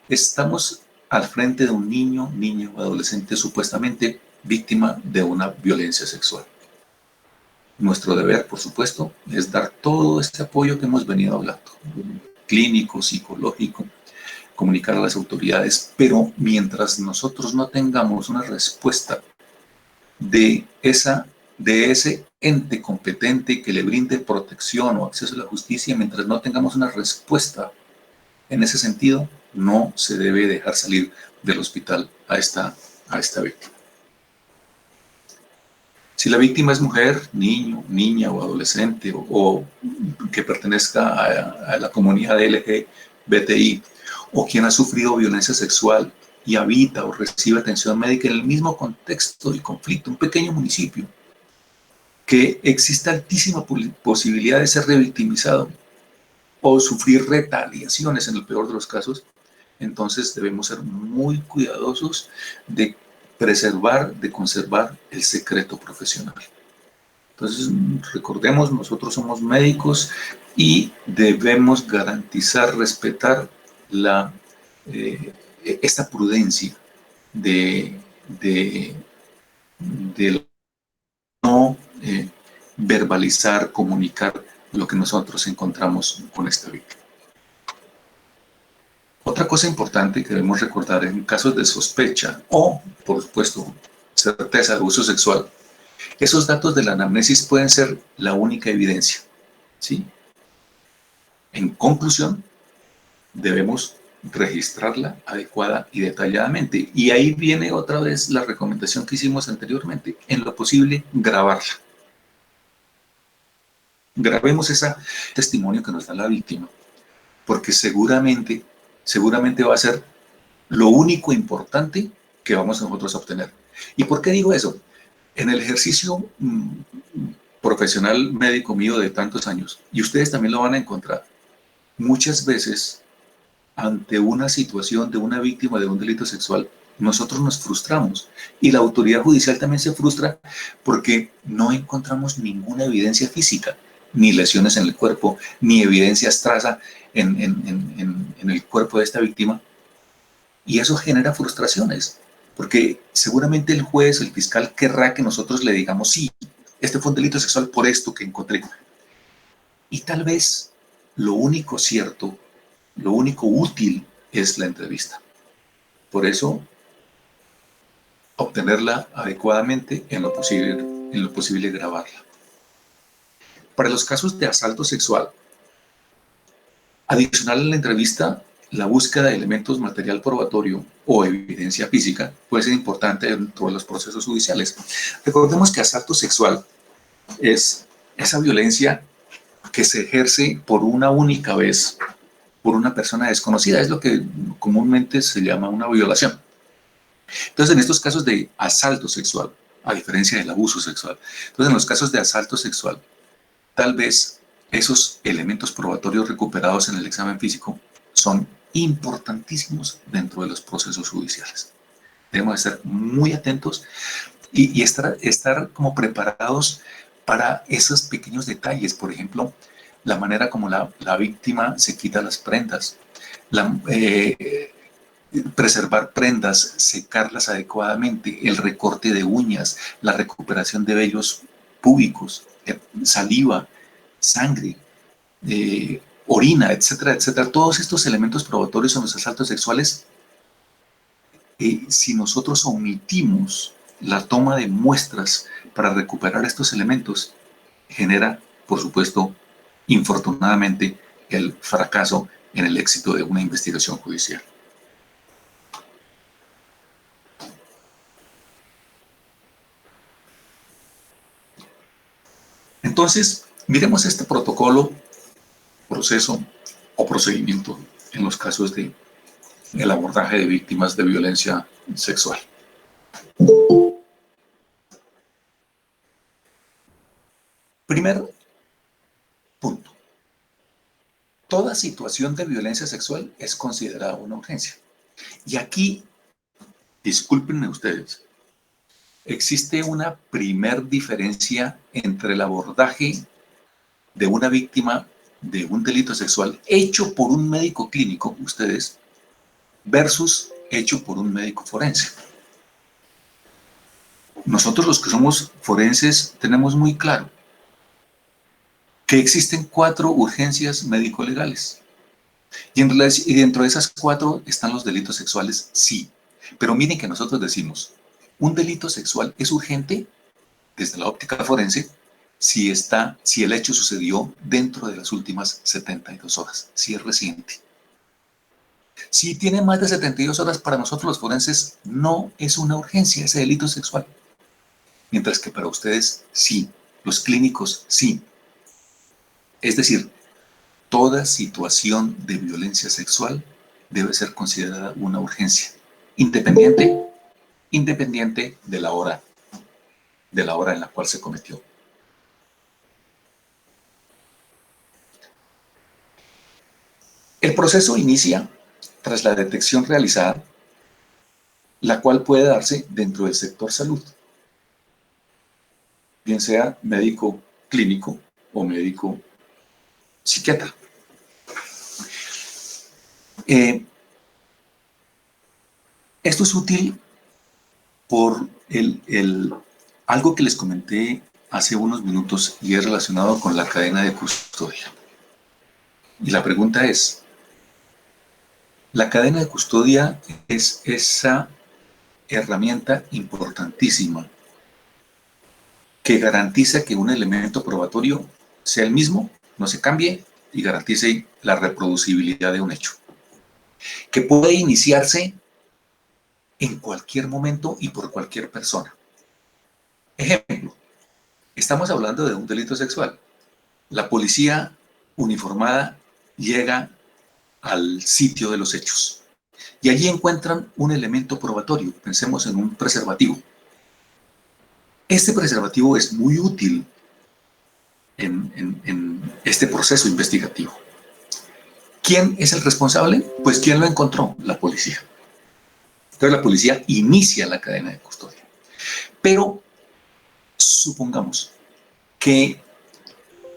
Estamos al frente de un niño, niña o adolescente supuestamente víctima de una violencia sexual. Nuestro deber, por supuesto, es dar todo este apoyo que hemos venido hablando, clínico, psicológico, comunicar a las autoridades, pero mientras nosotros no tengamos una respuesta de ese ente competente que le brinde protección o acceso a la justicia, mientras no tengamos una respuesta en ese sentido, no se debe dejar salir del hospital a esta víctima. Si la víctima es mujer, niño, niña o adolescente o que pertenezca a la comunidad LGBTI o quien ha sufrido violencia sexual y habita o recibe atención médica en el mismo contexto del conflicto, un pequeño municipio, que existe altísima posibilidad de ser revictimizado o sufrir retaliaciones en el peor de los casos, entonces debemos ser muy cuidadosos de preservar, de conservar el secreto profesional. Entonces, recordemos, nosotros somos médicos y debemos garantizar, respetar esta prudencia de no verbalizar, comunicar lo que nosotros encontramos con esta víctima. Otra cosa importante que debemos recordar en casos de sospecha o, por supuesto, certeza de abuso sexual, esos datos de la anamnesis pueden ser la única evidencia, ¿sí? En conclusión, debemos registrarla adecuada y detalladamente. Y ahí viene otra vez la recomendación que hicimos anteriormente, en lo posible, grabarla. Grabemos ese testimonio que nos da la víctima, porque seguramente va a ser lo único importante que vamos nosotros a obtener. ¿Y por qué digo eso? En el ejercicio profesional médico mío de tantos años, y ustedes también lo van a encontrar, muchas veces ante una situación de una víctima de un delito sexual, nosotros nos frustramos y la autoridad judicial también se frustra porque no encontramos ninguna evidencia física, ni lesiones en el cuerpo, ni evidencias traza en el cuerpo de esta víctima, y eso genera frustraciones, porque seguramente el juez, el fiscal querrá que nosotros le digamos, sí, este fue un delito sexual por esto que encontré. Y tal vez lo único cierto, lo único útil es la entrevista. Por eso, obtenerla adecuadamente, en lo posible grabarla. Para los casos de asalto sexual, adicional a la entrevista, la búsqueda de elementos material probatorio o evidencia física puede ser importante dentro de los procesos judiciales. Recordemos que asalto sexual es esa violencia que se ejerce por una única vez por una persona desconocida. Es lo que comúnmente se llama una violación. Entonces, en estos casos de asalto sexual, a diferencia del abuso sexual, entonces en los casos de asalto sexual, tal vez esos elementos probatorios recuperados en el examen físico son importantísimos dentro de los procesos judiciales. Debemos estar muy atentos y estar como preparados para esos pequeños detalles. Por ejemplo, la manera como la víctima se quita las prendas, preservar prendas, secarlas adecuadamente, el recorte de uñas, la recuperación de vellos púbicos, saliva, sangre, orina, etcétera, etcétera. Todos estos elementos probatorios en los asaltos sexuales si nosotros omitimos la toma de muestras para recuperar estos elementos, genera, por supuesto, infortunadamente, el fracaso en el éxito de una investigación judicial. Entonces, miremos este protocolo, proceso o procedimiento en los casos de el abordaje de víctimas de violencia sexual. Primer punto. Toda situación de violencia sexual es considerada una urgencia. Y aquí, discúlpenme ustedes, existe una primer diferencia entre el abordaje de una víctima de un delito sexual hecho por un médico clínico, ustedes, versus hecho por un médico forense. Nosotros los que somos forenses tenemos muy claro que existen 4 urgencias médico-legales. Y dentro de esas 4 están los delitos sexuales, sí. Pero miren que nosotros decimos, un delito sexual es urgente desde la óptica forense si el hecho sucedió dentro de las últimas 72 horas, si es reciente. Si tiene más de 72 horas, para nosotros los forenses no es una urgencia ese delito sexual. Mientras que para ustedes sí, los clínicos sí. Es decir, toda situación de violencia sexual debe ser considerada una urgencia, independiente de la hora en la cual se cometió. El proceso inicia tras la detección realizada, la cual puede darse dentro del sector salud, bien sea médico clínico o médico psiquiatra. Esto es útil por algo que les comenté hace unos minutos y es relacionado con la cadena de custodia. Y la pregunta es, la cadena de custodia es esa herramienta importantísima que garantiza que un elemento probatorio sea el mismo, no se cambie y garantice la reproducibilidad de un hecho, que puede iniciarse en cualquier momento y por cualquier persona. Ejemplo, estamos hablando de un delito sexual. La policía uniformada llega al sitio de los hechos y allí encuentran un elemento probatorio. Pensemos en un preservativo. Este preservativo es muy útil en este proceso investigativo. ¿Quién es el responsable? Pues ¿quién lo encontró? La policía. Entonces la policía inicia la cadena de custodia. Pero supongamos que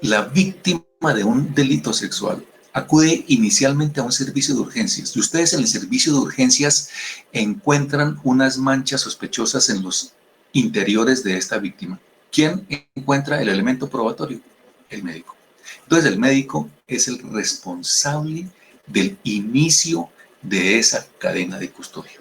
la víctima de un delito sexual acude inicialmente a un servicio de urgencias y ustedes en el servicio de urgencias encuentran unas manchas sospechosas en los interiores de esta víctima. ¿Quién encuentra el elemento probatorio? El médico. Entonces el médico es el responsable del inicio de esa cadena de custodia.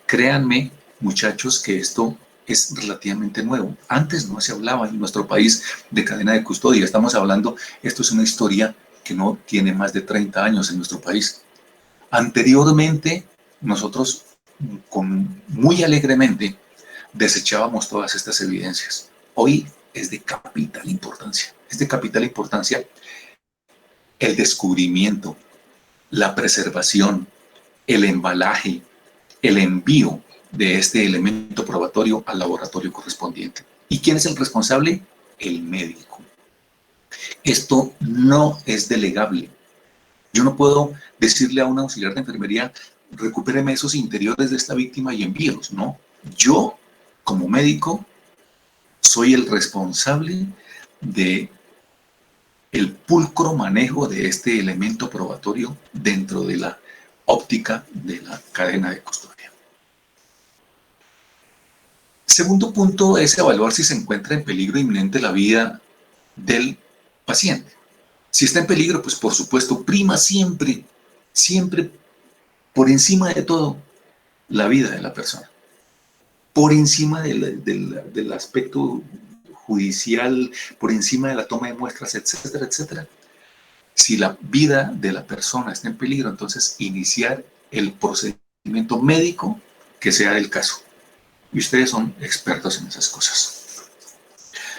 Créanme, muchachos, que esto es relativamente nuevo. Antes no se hablaba en nuestro país de cadena de custodia. Estamos hablando, esto es una historia que no tiene más de 30 años en nuestro país. Anteriormente, nosotros muy alegremente desechábamos todas estas evidencias. Hoy es de capital importancia. Es de capital importancia el descubrimiento, la preservación, el embalaje, el envío de este elemento probatorio al laboratorio correspondiente. ¿Y quién es el responsable? El médico. Esto no es delegable. Yo no puedo decirle a un auxiliar de enfermería, recupéreme esos interiores de esta víctima y envíelos. No, yo como médico soy el responsable de el pulcro manejo de este elemento probatorio dentro de la óptica de la cadena de custodia. Segundo punto es evaluar si se encuentra en peligro inminente la vida del paciente. Si está en peligro, pues por supuesto, prima siempre, siempre por encima de todo, la vida de la persona, por encima del aspecto judicial, por encima de la toma de muestras, etcétera, etcétera. Si la vida de la persona está en peligro, entonces iniciar el procedimiento médico que sea el caso. Y ustedes son expertos en esas cosas.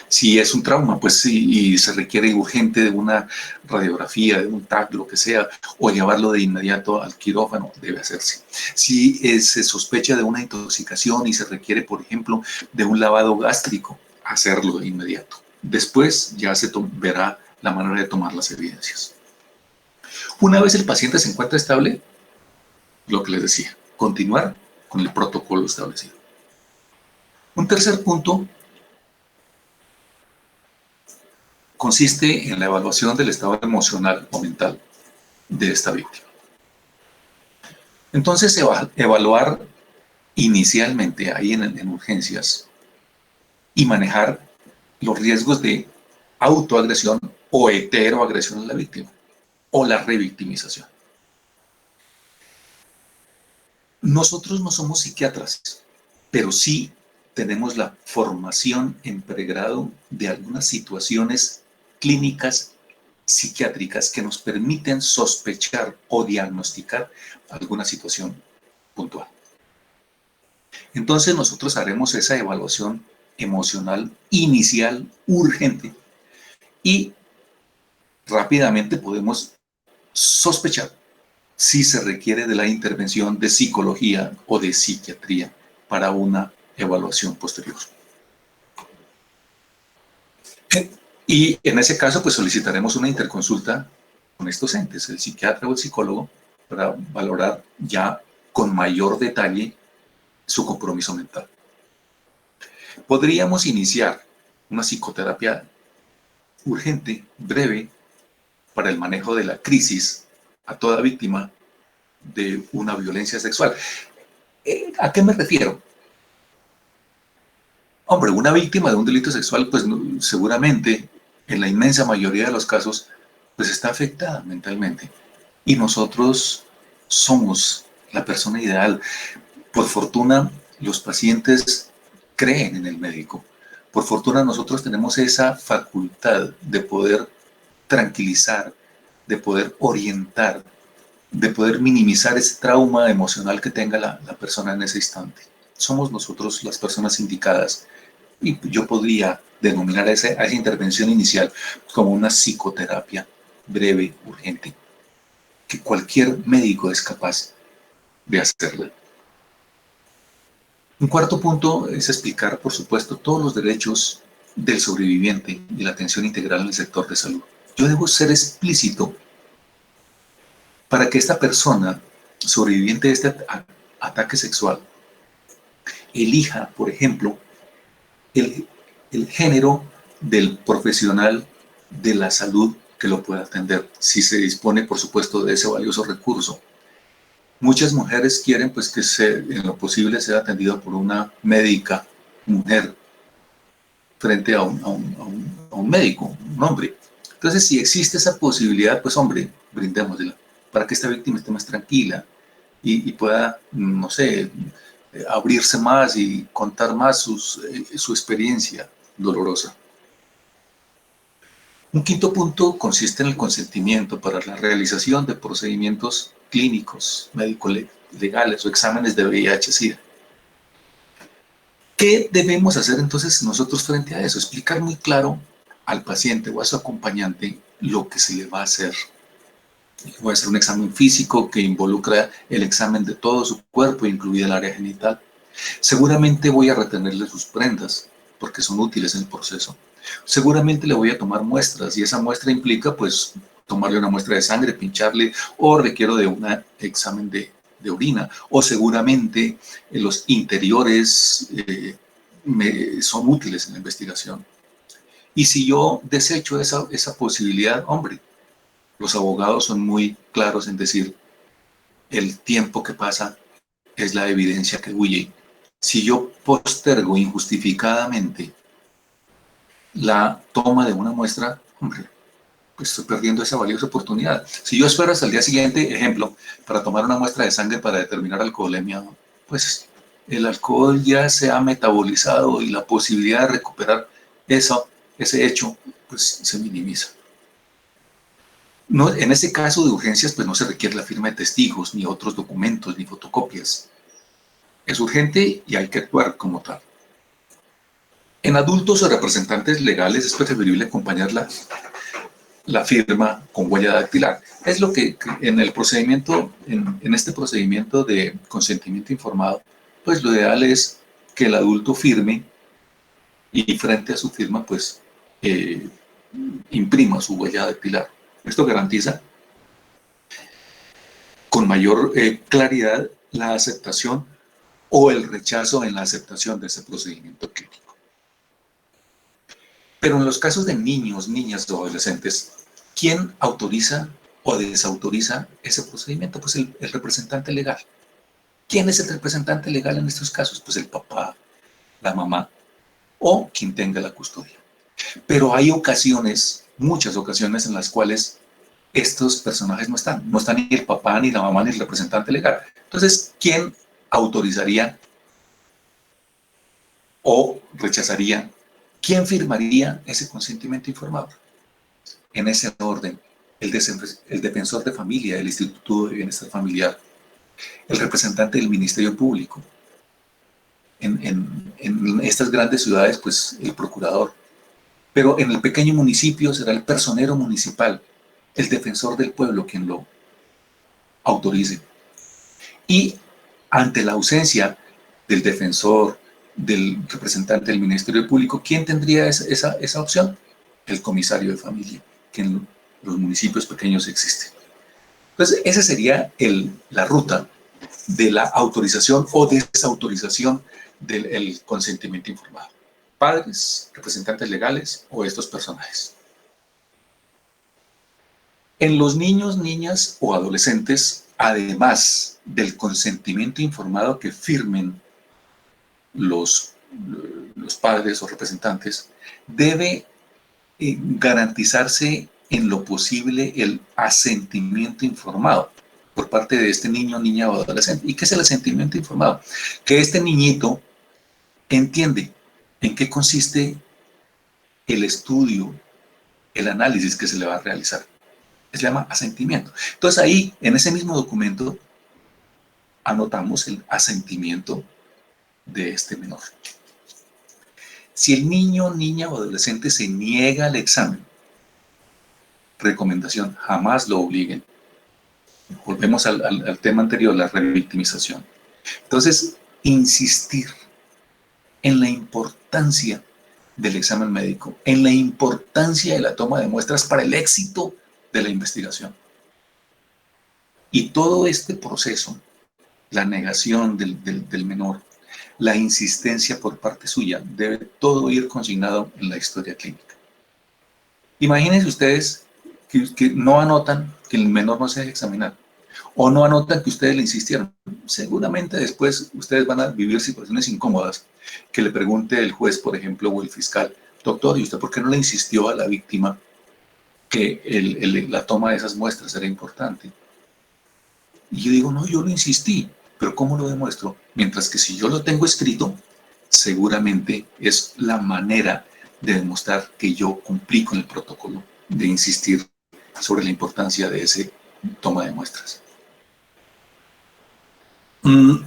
Si es un trauma, pues sí, y se requiere urgente de una radiografía, de un TAC, lo que sea, o llevarlo de inmediato al quirófano, debe hacerse. Si se sospecha de una intoxicación y se requiere, por ejemplo, de un lavado gástrico, hacerlo de inmediato. Después ya se verá la manera de tomar las evidencias. Una vez el paciente se encuentra estable, lo que les decía, continuar con el protocolo establecido. Un tercer punto consiste en la evaluación del estado emocional o mental de esta víctima. Entonces, evaluar inicialmente ahí en urgencias y manejar los riesgos de autoagresión o heteroagresión a la víctima o la revictimización. Nosotros no somos psiquiatras, pero sí tenemos la formación en pregrado de algunas situaciones clínicas psiquiátricas que nos permiten sospechar o diagnosticar alguna situación puntual. Entonces nosotros haremos esa evaluación emocional inicial urgente y rápidamente podemos sospechar si se requiere de la intervención de psicología o de psiquiatría para una evaluación posterior. Y en ese caso, pues solicitaremos una interconsulta con estos entes, el psiquiatra o el psicólogo, para valorar ya con mayor detalle su compromiso mental. Podríamos iniciar una psicoterapia urgente, breve, para el manejo de la crisis a toda víctima de una violencia sexual. ¿A qué me refiero? Hombre, una víctima de un delito sexual, pues seguramente, en la inmensa mayoría de los casos, pues está afectada mentalmente. Y nosotros somos la persona ideal. Por fortuna, los pacientes creen en el médico. Por fortuna, nosotros tenemos esa facultad de poder tranquilizar, de poder orientar, de poder minimizar ese trauma emocional que tenga la persona en ese instante. Somos nosotros las personas indicadas. Y yo podría denominar a esa intervención inicial como una psicoterapia breve, urgente, que cualquier médico es capaz de hacerla. Un cuarto punto es explicar, por supuesto, todos los derechos del sobreviviente y la atención integral en el sector de salud. Yo debo ser explícito para que esta persona sobreviviente de este ataque sexual elija, por ejemplo, el género del profesional de la salud que lo pueda atender, si se dispone, por supuesto, de ese valioso recurso. Muchas mujeres quieren, pues, que en lo posible sea atendido por una médica mujer frente a un médico, un hombre. Entonces, si existe esa posibilidad, pues, hombre, brindémosla para que esta víctima esté más tranquila y pueda, no sé, abrirse más y contar más su experiencia dolorosa. Un quinto punto consiste en el consentimiento para la realización de procedimientos clínicos, médico-legales o exámenes de VIH-Sida. ¿Qué debemos hacer entonces nosotros frente a eso? Explicar muy claro al paciente o a su acompañante lo que se le va a hacer. Voy a hacer un examen físico que involucra el examen de todo su cuerpo, incluida el área genital. Seguramente voy a retenerle sus prendas, porque son útiles en el proceso. Seguramente le voy a tomar muestras, y esa muestra implica, pues, tomarle una muestra de sangre, pincharle, o requiero de un examen de orina, o seguramente los interiores son útiles en la investigación. Y si yo desecho esa posibilidad, hombre, los abogados son muy claros en decir, el tiempo que pasa es la evidencia que huye. Si yo postergo injustificadamente la toma de una muestra, hombre, pues estoy perdiendo esa valiosa oportunidad. Si yo espero hasta el día siguiente, ejemplo, para tomar una muestra de sangre para determinar alcoholemia, pues el alcohol ya se ha metabolizado y la posibilidad de recuperar ese hecho, pues se minimiza. No, en ese caso de urgencias, pues no se requiere la firma de testigos, ni otros documentos, ni fotocopias. Es urgente y hay que actuar como tal. En adultos o representantes legales es preferible acompañar la firma con huella dactilar. Es lo que en el procedimiento, en este procedimiento de consentimiento informado, pues lo ideal es que el adulto firme y frente a su firma, pues imprima su huella dactilar. Esto garantiza con mayor claridad la aceptación o el rechazo en la aceptación de ese procedimiento clínico. Pero en los casos de niños, niñas o adolescentes, ¿quién autoriza o desautoriza ese procedimiento? Pues el representante legal. ¿Quién es el representante legal en estos casos? Pues el papá, la mamá o quien tenga la custodia. Pero hay ocasiones, muchas ocasiones en las cuales estos personajes no están ni el papá, ni la mamá, ni el representante legal. Entonces, ¿quién autorizaría o rechazaría? ¿Quién firmaría ese consentimiento informado? En ese orden, el defensor de familia del Instituto de Bienestar Familiar, el representante del Ministerio Público. En estas grandes ciudades, pues el procurador. Pero en el pequeño municipio será el personero municipal, el defensor del pueblo quien lo autorice. Y ante la ausencia del defensor, del representante del Ministerio Público, ¿quién tendría esa opción? El comisario de familia, que en los municipios pequeños existe. Entonces, esa sería la ruta de la autorización o desautorización del consentimiento informado. Padres, representantes legales o estos personajes. En los niños, niñas o adolescentes, además del consentimiento informado que firmen los padres o representantes, debe garantizarse en lo posible el asentimiento informado por parte de este niño, niña o adolescente. ¿Y qué es el asentimiento informado? Que este niñito entiende en qué consiste el estudio, el análisis que se le va a realizar. Se llama asentimiento. Entonces ahí, en ese mismo documento, anotamos el asentimiento de este menor. Si el niño, niña o adolescente se niega al examen, recomendación, jamás lo obliguen. Volvemos al tema anterior, la revictimización. Entonces, insistir en la importancia del examen médico, en la importancia de la toma de muestras para el éxito de la investigación. Y todo este proceso, la negación del menor, la insistencia por parte suya, debe todo ir consignado en la historia clínica. Imagínense ustedes que no anotan que el menor no se deje examinar, o no anotan que ustedes le insistieron. Seguramente después ustedes van a vivir situaciones incómodas, que le pregunte el juez, por ejemplo, o el fiscal, doctor, ¿y usted por qué no le insistió a la víctima que la toma de esas muestras era importante? Y yo digo, no, yo lo insistí, pero ¿cómo lo demuestro? Mientras que si yo lo tengo escrito, seguramente es la manera de demostrar que yo cumplí con el protocolo de insistir sobre la importancia de ese toma de muestras. Un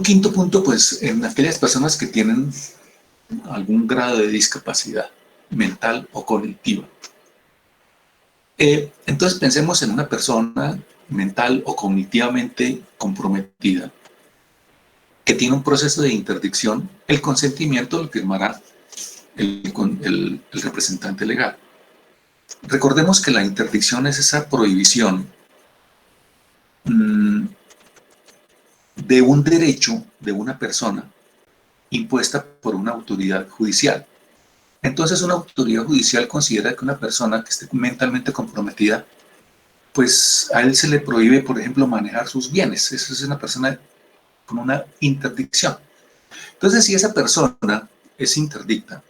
quinto punto, pues, en aquellas personas que tienen algún grado de discapacidad mental o cognitiva. Entonces pensemos en una persona mental o cognitivamente comprometida que tiene un proceso de interdicción. El consentimiento lo firmará el representante legal. Recordemos que la interdicción es esa prohibición de un derecho de una persona impuesta por una autoridad judicial. Entonces una autoridad judicial considera que una persona que esté mentalmente comprometida, pues a él se le prohíbe, por ejemplo, manejar sus bienes. Esa es una persona con una interdicción. Entonces, si esa persona es interdicta,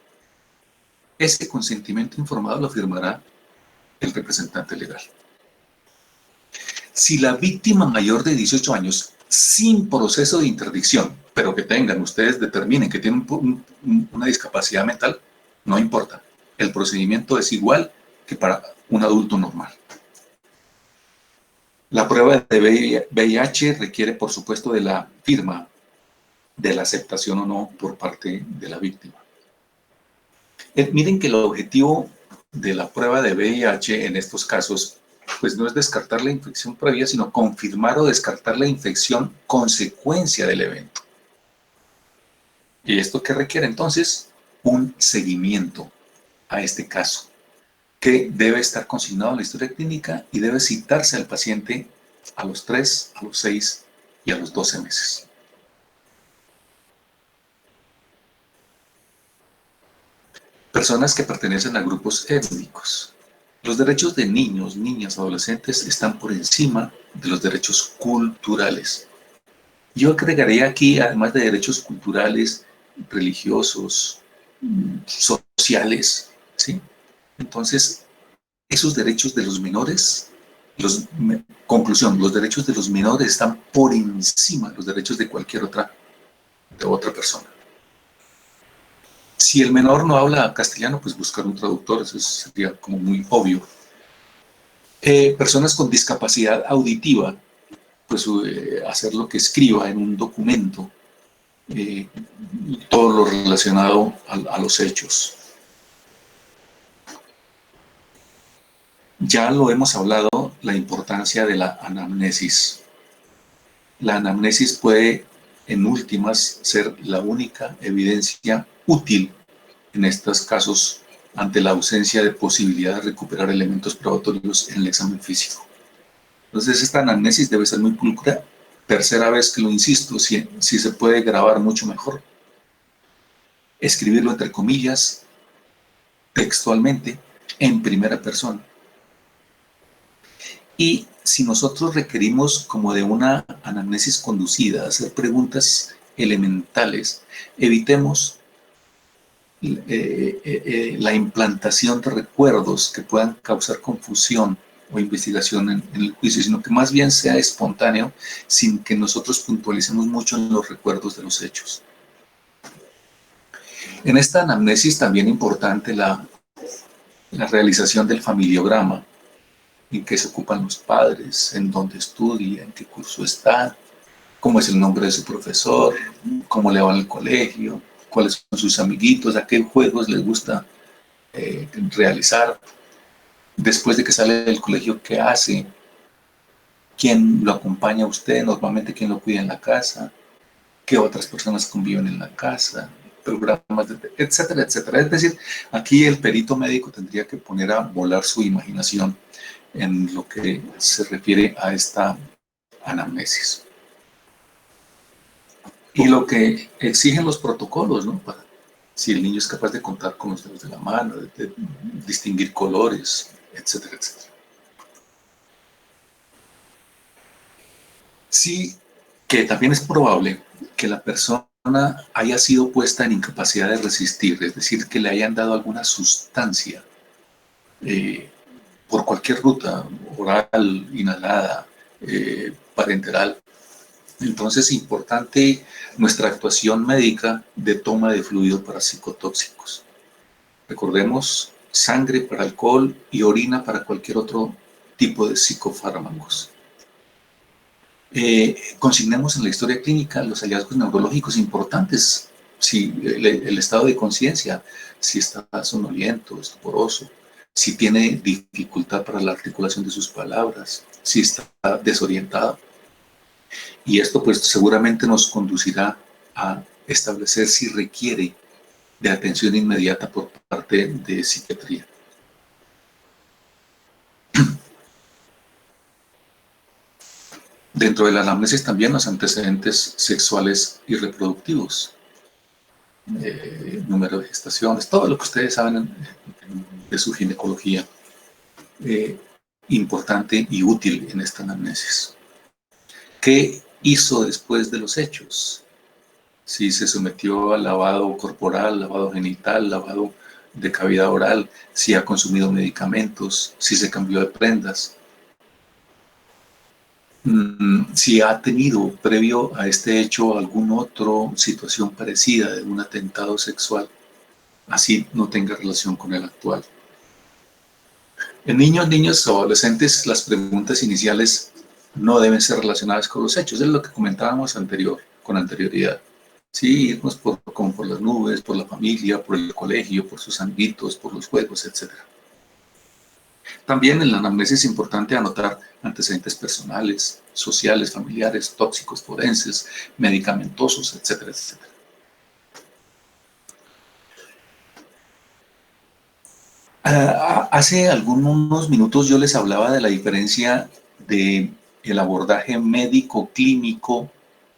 ese consentimiento informado lo firmará el representante legal. Si la víctima mayor de 18 años, sin proceso de interdicción, pero que tengan, ustedes determinen que tienen una discapacidad mental, no importa. El procedimiento es igual que para un adulto normal. La prueba de VIH requiere, por supuesto, de la firma de la aceptación o no por parte de la víctima. Miren que el objetivo de la prueba de VIH en estos casos, pues no es descartar la infección previa, sino confirmar o descartar la infección consecuencia del evento. ¿Y esto qué requiere entonces? Un seguimiento a este caso, que debe estar consignado en la historia clínica y debe citarse al paciente a los 3, a los 6 y a los 12 meses. Personas que pertenecen a grupos étnicos. Los derechos de niños, niñas, adolescentes están por encima de los derechos culturales. Yo agregaría aquí, además de derechos culturales, religiosos, sociales, ¿sí? Entonces, esos derechos de los menores, conclusión, los derechos de los menores están por encima de los derechos de cualquier otra persona. Si el menor no habla castellano, pues buscar un traductor, eso sería como muy obvio. Personas con discapacidad auditiva, pues hacer lo que escriba en un documento, todo lo relacionado a los hechos. Ya lo hemos hablado, la importancia de la anamnesis. La anamnesis puede, en últimas, ser la única evidencia útil en estos casos ante la ausencia de posibilidad de recuperar elementos probatorios en el examen físico. Entonces, esta anamnesis debe ser muy pulcra. Tercera vez que lo insisto, si se puede grabar mucho mejor. Escribirlo entre comillas, textualmente, en primera persona. Y si nosotros requerimos como de una anamnesis conducida, hacer preguntas elementales, evitemos la implantación de recuerdos que puedan causar confusión o investigación en el juicio, sino que más bien sea espontáneo, sin que nosotros puntualicemos mucho en los recuerdos de los hechos. En esta anamnesis también importante la realización del familiograma, en qué se ocupan los padres, en dónde estudia, en qué curso está, cómo es el nombre de su profesor, cómo le va en el colegio, cuáles son sus amiguitos, a qué juegos les gusta realizar. Después de que sale del colegio, ¿qué hace? ¿Quién lo acompaña a usted? Normalmente, ¿quién lo cuida en la casa? ¿Qué otras personas conviven en la casa? Programas, etcétera, etcétera. Es decir, aquí el perito médico tendría que poner a volar su imaginación en lo que se refiere a esta anamnesis. Y lo que exigen los protocolos, ¿no? Para, si el niño es capaz de contar con los dedos de la mano, de distinguir colores, etcétera, etcétera. Sí, que también es probable que la persona haya sido puesta en incapacidad de resistir, es decir, que le hayan dado alguna sustancia por cualquier ruta, oral, inhalada, parenteral. Entonces es importante nuestra actuación médica de toma de fluidos para psicotóxicos. Recordemos, sangre para alcohol y orina para cualquier otro tipo de psicofármacos. Consignemos en la historia clínica los hallazgos neurológicos importantes, si el estado de conciencia, si está somnoliento, estuporoso, si tiene dificultad para la articulación de sus palabras, si está desorientado. Y esto pues seguramente nos conducirá a establecer si requiere de atención inmediata por parte de psiquiatría. Dentro de la anamnesis también los antecedentes sexuales y reproductivos, número de gestaciones, todo lo que ustedes saben de su ginecología, importante y útil en esta anamnesis. ¿Qué hizo después de los hechos? Si se sometió al lavado corporal, lavado genital, lavado de cavidad oral, si ha consumido medicamentos, si se cambió de prendas. si ha tenido previo a este hecho alguna otra situación parecida de un atentado sexual, así no tenga relación con el actual. En niños, niñas o adolescentes, las preguntas iniciales no deben ser relacionadas con los hechos. Es lo que comentábamos con anterioridad. Sí, irnos como por las nubes, por la familia, por el colegio, por sus amiguitos, por los juegos, etc. También en la anamnesis es importante anotar antecedentes personales, sociales, familiares, tóxicos, forenses, medicamentosos, etcétera, etcétera. Hace algunos minutos yo les hablaba de la diferencia de el abordaje médico-clínico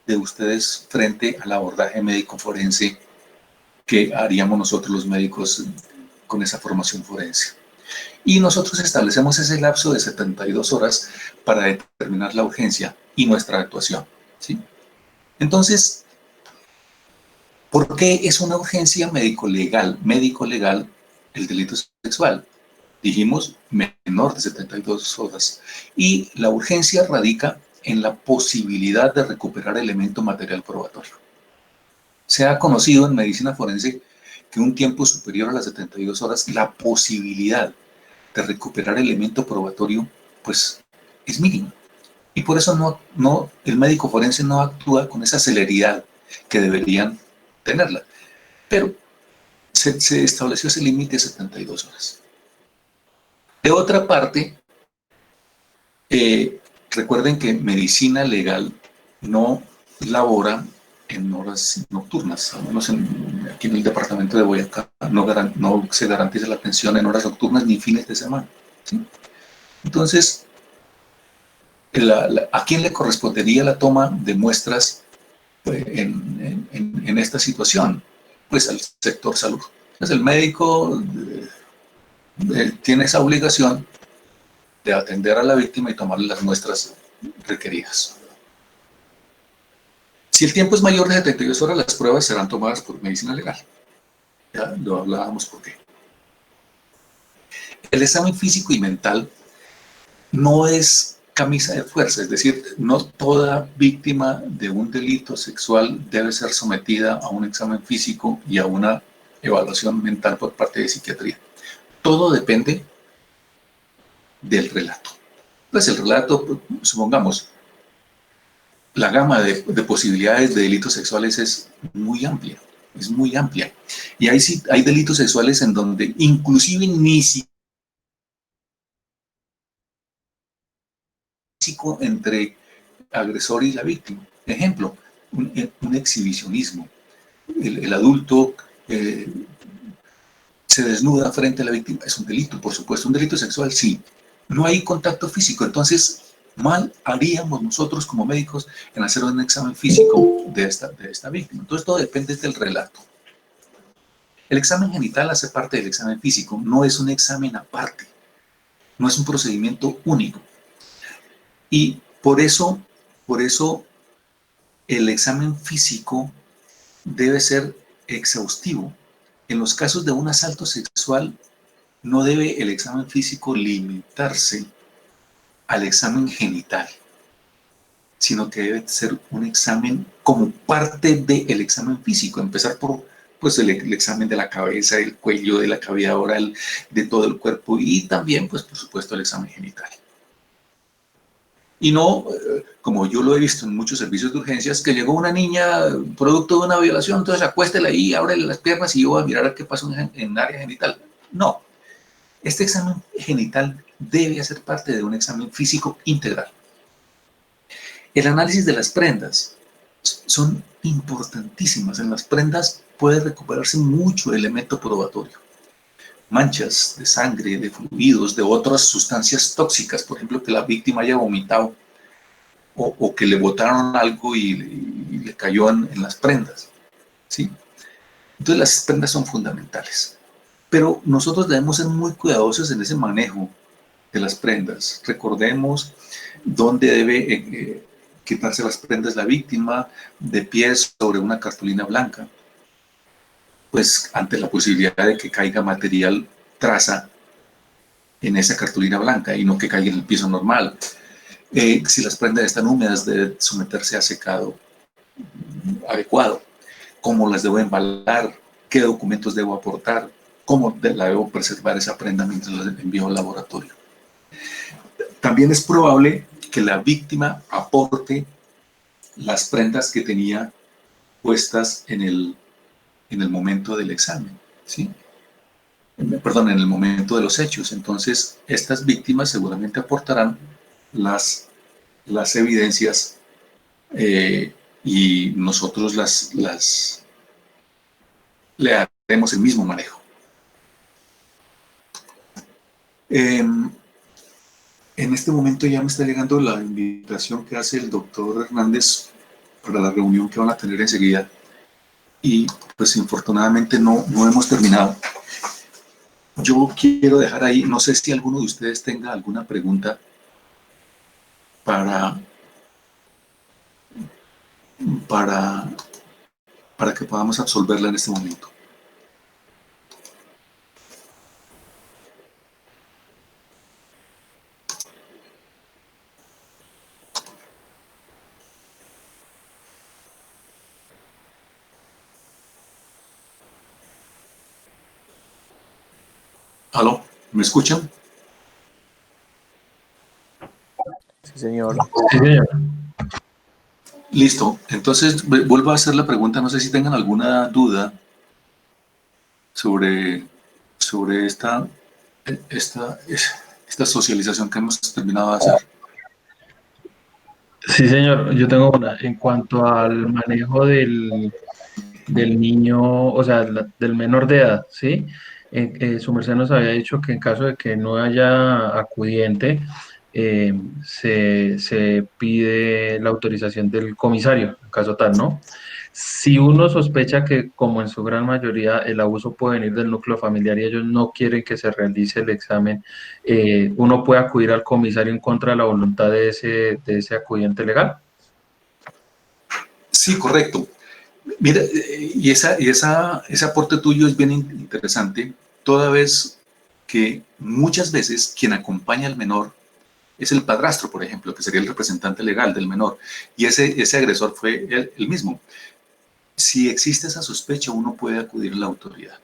de ustedes frente al abordaje médico-forense que haríamos nosotros los médicos con esa formación forense. Y nosotros establecemos ese lapso de 72 horas para determinar la urgencia y nuestra actuación, ¿sí? Entonces, ¿por qué es una urgencia médico-legal el delito sexual? Dijimos menor de 72 horas. Y la urgencia radica en la posibilidad de recuperar elemento material probatorio. Se ha conocido en medicina forense que un tiempo superior a las 72 horas, la posibilidad de recuperar elemento probatorio, pues, es mínima. Y por eso el médico forense no actúa con esa celeridad que deberían tenerla. Pero se estableció ese límite de 72 horas. De otra parte, recuerden que medicina legal no labora en horas nocturnas, al menos aquí en el departamento de Boyacá no se garantiza la atención en horas nocturnas ni fines de semana, ¿sí? Entonces, ¿a quién le correspondería la toma de muestras en esta situación? Pues al sector salud. Entonces, el médico tiene esa obligación de atender a la víctima y tomarle las muestras requeridas. Si el tiempo es mayor de 72 horas, las pruebas serán tomadas por medicina legal. Ya lo hablábamos por qué. El examen físico y mental no es camisa de fuerza, es decir, no toda víctima de un delito sexual debe ser sometida a un examen físico y a una evaluación mental por parte de psiquiatría. Todo depende del relato. Pues el relato, supongamos, la gama de posibilidades de delitos sexuales es muy amplia, Y hay delitos sexuales en donde inclusive ni siquiera entre agresor y la víctima. Ejemplo, un exhibicionismo. El adulto se desnuda frente a la víctima. Es un delito, por supuesto. Un delito sexual, sí. No hay contacto físico. Entonces, mal haríamos nosotros como médicos en hacer un examen físico de esta víctima. Entonces, todo depende del relato. El examen genital hace parte del examen físico. No es un examen aparte. No es un procedimiento único. Y por eso el examen físico debe ser exhaustivo. En los casos de un asalto sexual, no debe el examen físico limitarse al examen genital, sino que debe ser un examen como parte del examen físico. Empezar por pues, el examen de la cabeza, del cuello, de la cavidad oral, de todo el cuerpo y también, pues, por supuesto, el examen genital. Y no, como yo lo he visto en muchos servicios de urgencias, que llegó una niña producto de una violación, entonces acuéstela ahí, ábrele las piernas y yo voy a mirar a qué pasó en área genital. No, este examen genital debe hacer parte de un examen físico integral. El análisis de las prendas son importantísimas. En las prendas puede recuperarse mucho elemento probatorio. Manchas de sangre, de fluidos, de otras sustancias tóxicas, por ejemplo, que la víctima haya vomitado o que le botaron algo y le cayó en las prendas, ¿sí? Entonces las prendas son fundamentales. Pero nosotros debemos ser muy cuidadosos en ese manejo de las prendas. Recordemos dónde debe quitarse las prendas la víctima, de pies sobre una cartulina blanca, pues ante la posibilidad de que caiga material traza en esa cartulina blanca y no que caiga en el piso normal. Si las prendas están húmedas, debe someterse a secado adecuado. ¿Cómo las debo embalar? ¿Qué documentos debo aportar? ¿Cómo la debo preservar esa prenda mientras la envío al laboratorio? También es probable que la víctima aporte las prendas que tenía puestas en el momento del examen, ¿sí? Perdón, en el momento de los hechos. Entonces, estas víctimas seguramente aportarán las evidencias y nosotros le haremos el mismo manejo. En este momento ya me está llegando la invitación que hace el doctor Hernández para la reunión que van a tener enseguida y pues infortunadamente no hemos terminado. Yo quiero dejar ahí, no sé si alguno de ustedes tenga alguna pregunta para que podamos absolverla en este momento. ¿Aló? ¿Me escuchan? Sí, señor. Sí, señor. Listo. Entonces, vuelvo a hacer la pregunta. No sé si tengan alguna duda sobre esta socialización que hemos terminado de hacer. Sí, señor. Yo tengo una. En cuanto al manejo del niño, o sea, del menor de edad, ¿sí? Su merced nos había dicho que en caso de que no haya acudiente, se pide la autorización del comisario, en caso tal, ¿no? Si uno sospecha que, como en su gran mayoría, el abuso puede venir del núcleo familiar y ellos no quieren que se realice el examen, uno puede acudir al comisario en contra de la voluntad de ese acudiente legal. Sí, correcto. Mira, y ese aporte tuyo es bien interesante, toda vez que muchas veces quien acompaña al menor es el padrastro, por ejemplo, que sería el representante legal del menor, y ese agresor fue él mismo. Si existe esa sospecha, uno puede acudir a la autoridad.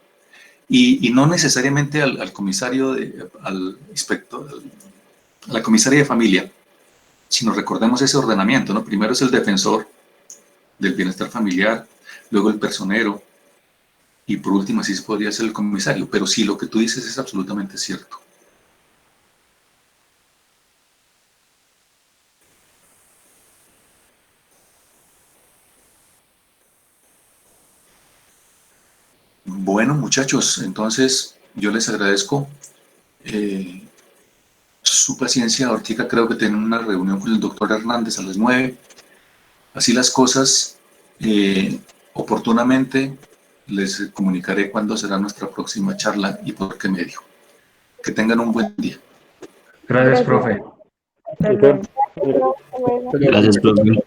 Y no necesariamente al comisario, al inspector, a la comisaria de familia, sino recordemos ese ordenamiento, ¿no? Primero es el defensor del bienestar familiar, luego el personero, y por último así podría ser el comisario. Pero sí, lo que tú dices es absolutamente cierto. Bueno, muchachos, entonces yo les agradezco su paciencia. Ahorita creo que tienen una reunión con el doctor Hernández a las 9. Así las cosas, oportunamente les comunicaré cuándo será nuestra próxima charla y por qué medio. Que tengan un buen día. Gracias, profe. Hasta luego. Gracias, profe.